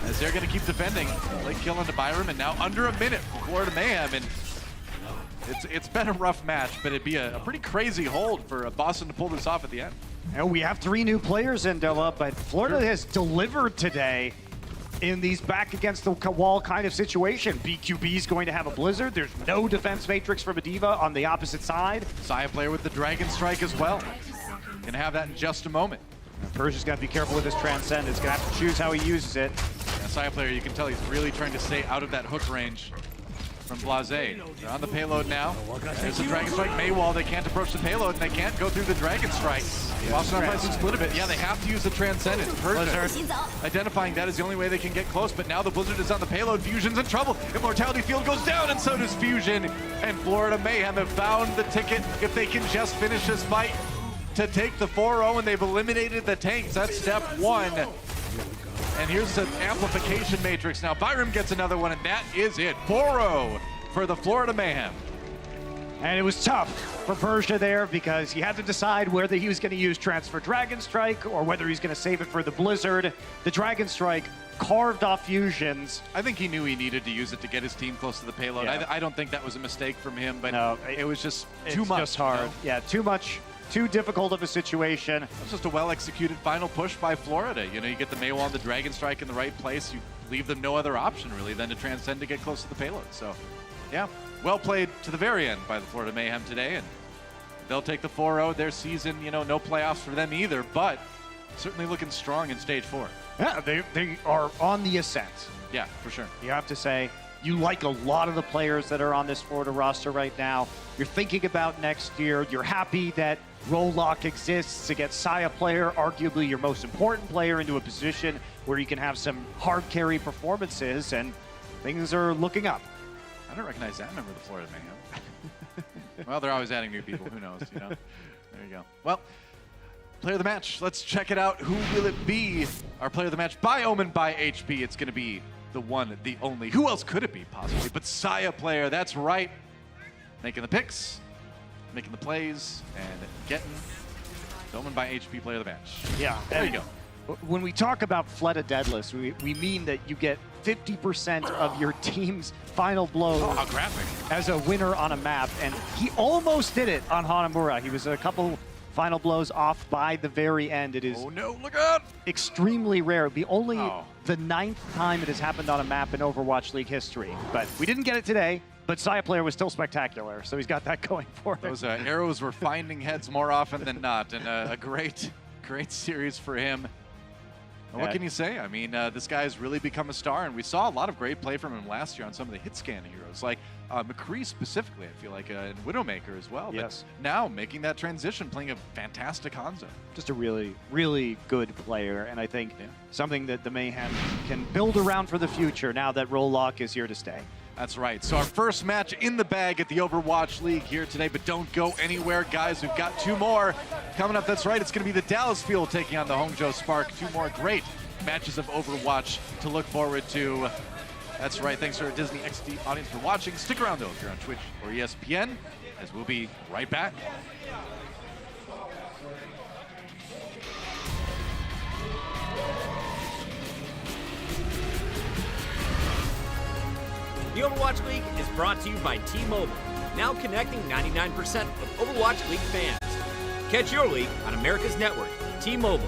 [SPEAKER 1] as they're going to keep defending. Late kill into Byram, and now under a minute for Florida Mayhem. And it's been a rough match, but it'd be a pretty crazy hold for Boston to pull this off at the end.
[SPEAKER 2] And we have 3 new players in Doha, but Florida has delivered today in these back against the wall kind of situation. BQB is going to have a Blizzard. There's no defense matrix for Mediva on the opposite side.
[SPEAKER 1] Saya player with the Dragon Strike as well. Gonna have that in just a moment.
[SPEAKER 2] Persia's got to be careful with his Transcendence. Gonna have to choose how he uses it.
[SPEAKER 1] Yeah, Saya player, you can tell he's really trying to stay out of that hook range from Blase. They're on the payload now. There's the Dragon Strike Maywall. They can't approach the payload, and they can't go through the Dragon Strike. Boston Uprising split a bit. Yeah, they have to use the Transcendence. Persia identifying that is the only way they can get close, but now the Blizzard is on the payload. Fusion's in trouble. Immortality Field goes down, and so does Fusion. And Florida Mayhem have found the ticket if they can just finish this fight to take the 4-0, and they've eliminated the tanks. That's step 1. And here's the amplification matrix. Now Byram gets another one, and that is it. 4-0 for the Florida Mayhem.
[SPEAKER 2] And it was tough for Persia there because he had to decide whether he was going to use Transfer Dragon Strike or whether he's going to save it for the Blizzard. The Dragon Strike carved off fusions.
[SPEAKER 1] I think he knew he needed to use it to get his team close to the payload.
[SPEAKER 2] Yeah.
[SPEAKER 1] I don't think that was a mistake from him, but
[SPEAKER 2] No,
[SPEAKER 1] it was just
[SPEAKER 2] It's
[SPEAKER 1] too much.
[SPEAKER 2] just hard.
[SPEAKER 1] You know?
[SPEAKER 2] Yeah, too much. Too difficult of a situation.
[SPEAKER 1] It was just a well-executed final push by Florida. You know, you get the Mayhem on the Dragon Strike in the right place. You leave them no other option, really, than to transcend to get close to the payload. So, yeah, well played to the very end by the Florida Mayhem today, and they'll take the 4-0. Their season, you know, no playoffs for them either, but certainly looking strong in Stage 4.
[SPEAKER 2] Yeah, they are on the ascent.
[SPEAKER 1] Yeah, for sure.
[SPEAKER 2] You have to say, you like a lot of the players that are on this Florida roster right now. You're thinking about next year. You're happy that Rollock exists to get Saya player, arguably your most important player, into a position where you can have some hard carry performances, and things are looking up.
[SPEAKER 1] I don't recognize that member of the Florida Mayhem. Well, they're always adding new people. Who knows, you know? There you go. Well, player of the match. Let's check it out. Who will it be? Our player of the match by Omen by HP. It's going to be the one, the only. Who else could it be, possibly? But Saya player. That's right. Making the picks, making the plays, and getting the Omen by HP player of the match.
[SPEAKER 2] Yeah.
[SPEAKER 1] There you go.
[SPEAKER 2] When we talk about Fleta Deadless, we mean that you get 50% of your team's final blow
[SPEAKER 1] how graphic.
[SPEAKER 2] as a winner on a map, and he almost did it on Hanamura. He was a couple final blows off by the very end. It is
[SPEAKER 1] Oh no, look out!
[SPEAKER 2] extremely rare. The only the 9th time it has happened on a map in Overwatch League history. But we didn't get it today, but Saya player was still spectacular, so he's got that going for him.
[SPEAKER 1] Those arrows were finding heads more often than not, and a great series for him. What can you say? I mean, this guy's really become a star, and we saw a lot of great play from him last year on some of the hit scan heroes, like McCree specifically, I feel like, and Widowmaker as well.
[SPEAKER 2] Yes.
[SPEAKER 1] But now making that transition, playing a fantastic Hanzo.
[SPEAKER 2] Just a really, really good player, and I think something that the Mayhem can build around for the future now that Rollock is here to stay.
[SPEAKER 1] That's right. So our first match in the bag at the Overwatch League here today, but don't go anywhere, guys. We've got two more coming up. That's right. It's going to be the Dallas Fuel taking on the Hongzhou Spark. Two more great matches of Overwatch to look forward to. That's right. Thanks to our Disney XD audience for watching. Stick around, though, if you're on Twitch or ESPN, as we'll be right back.
[SPEAKER 5] The Overwatch League is brought to you by T-Mobile, now connecting 99% of Overwatch League fans. Catch your league on America's network, T-Mobile.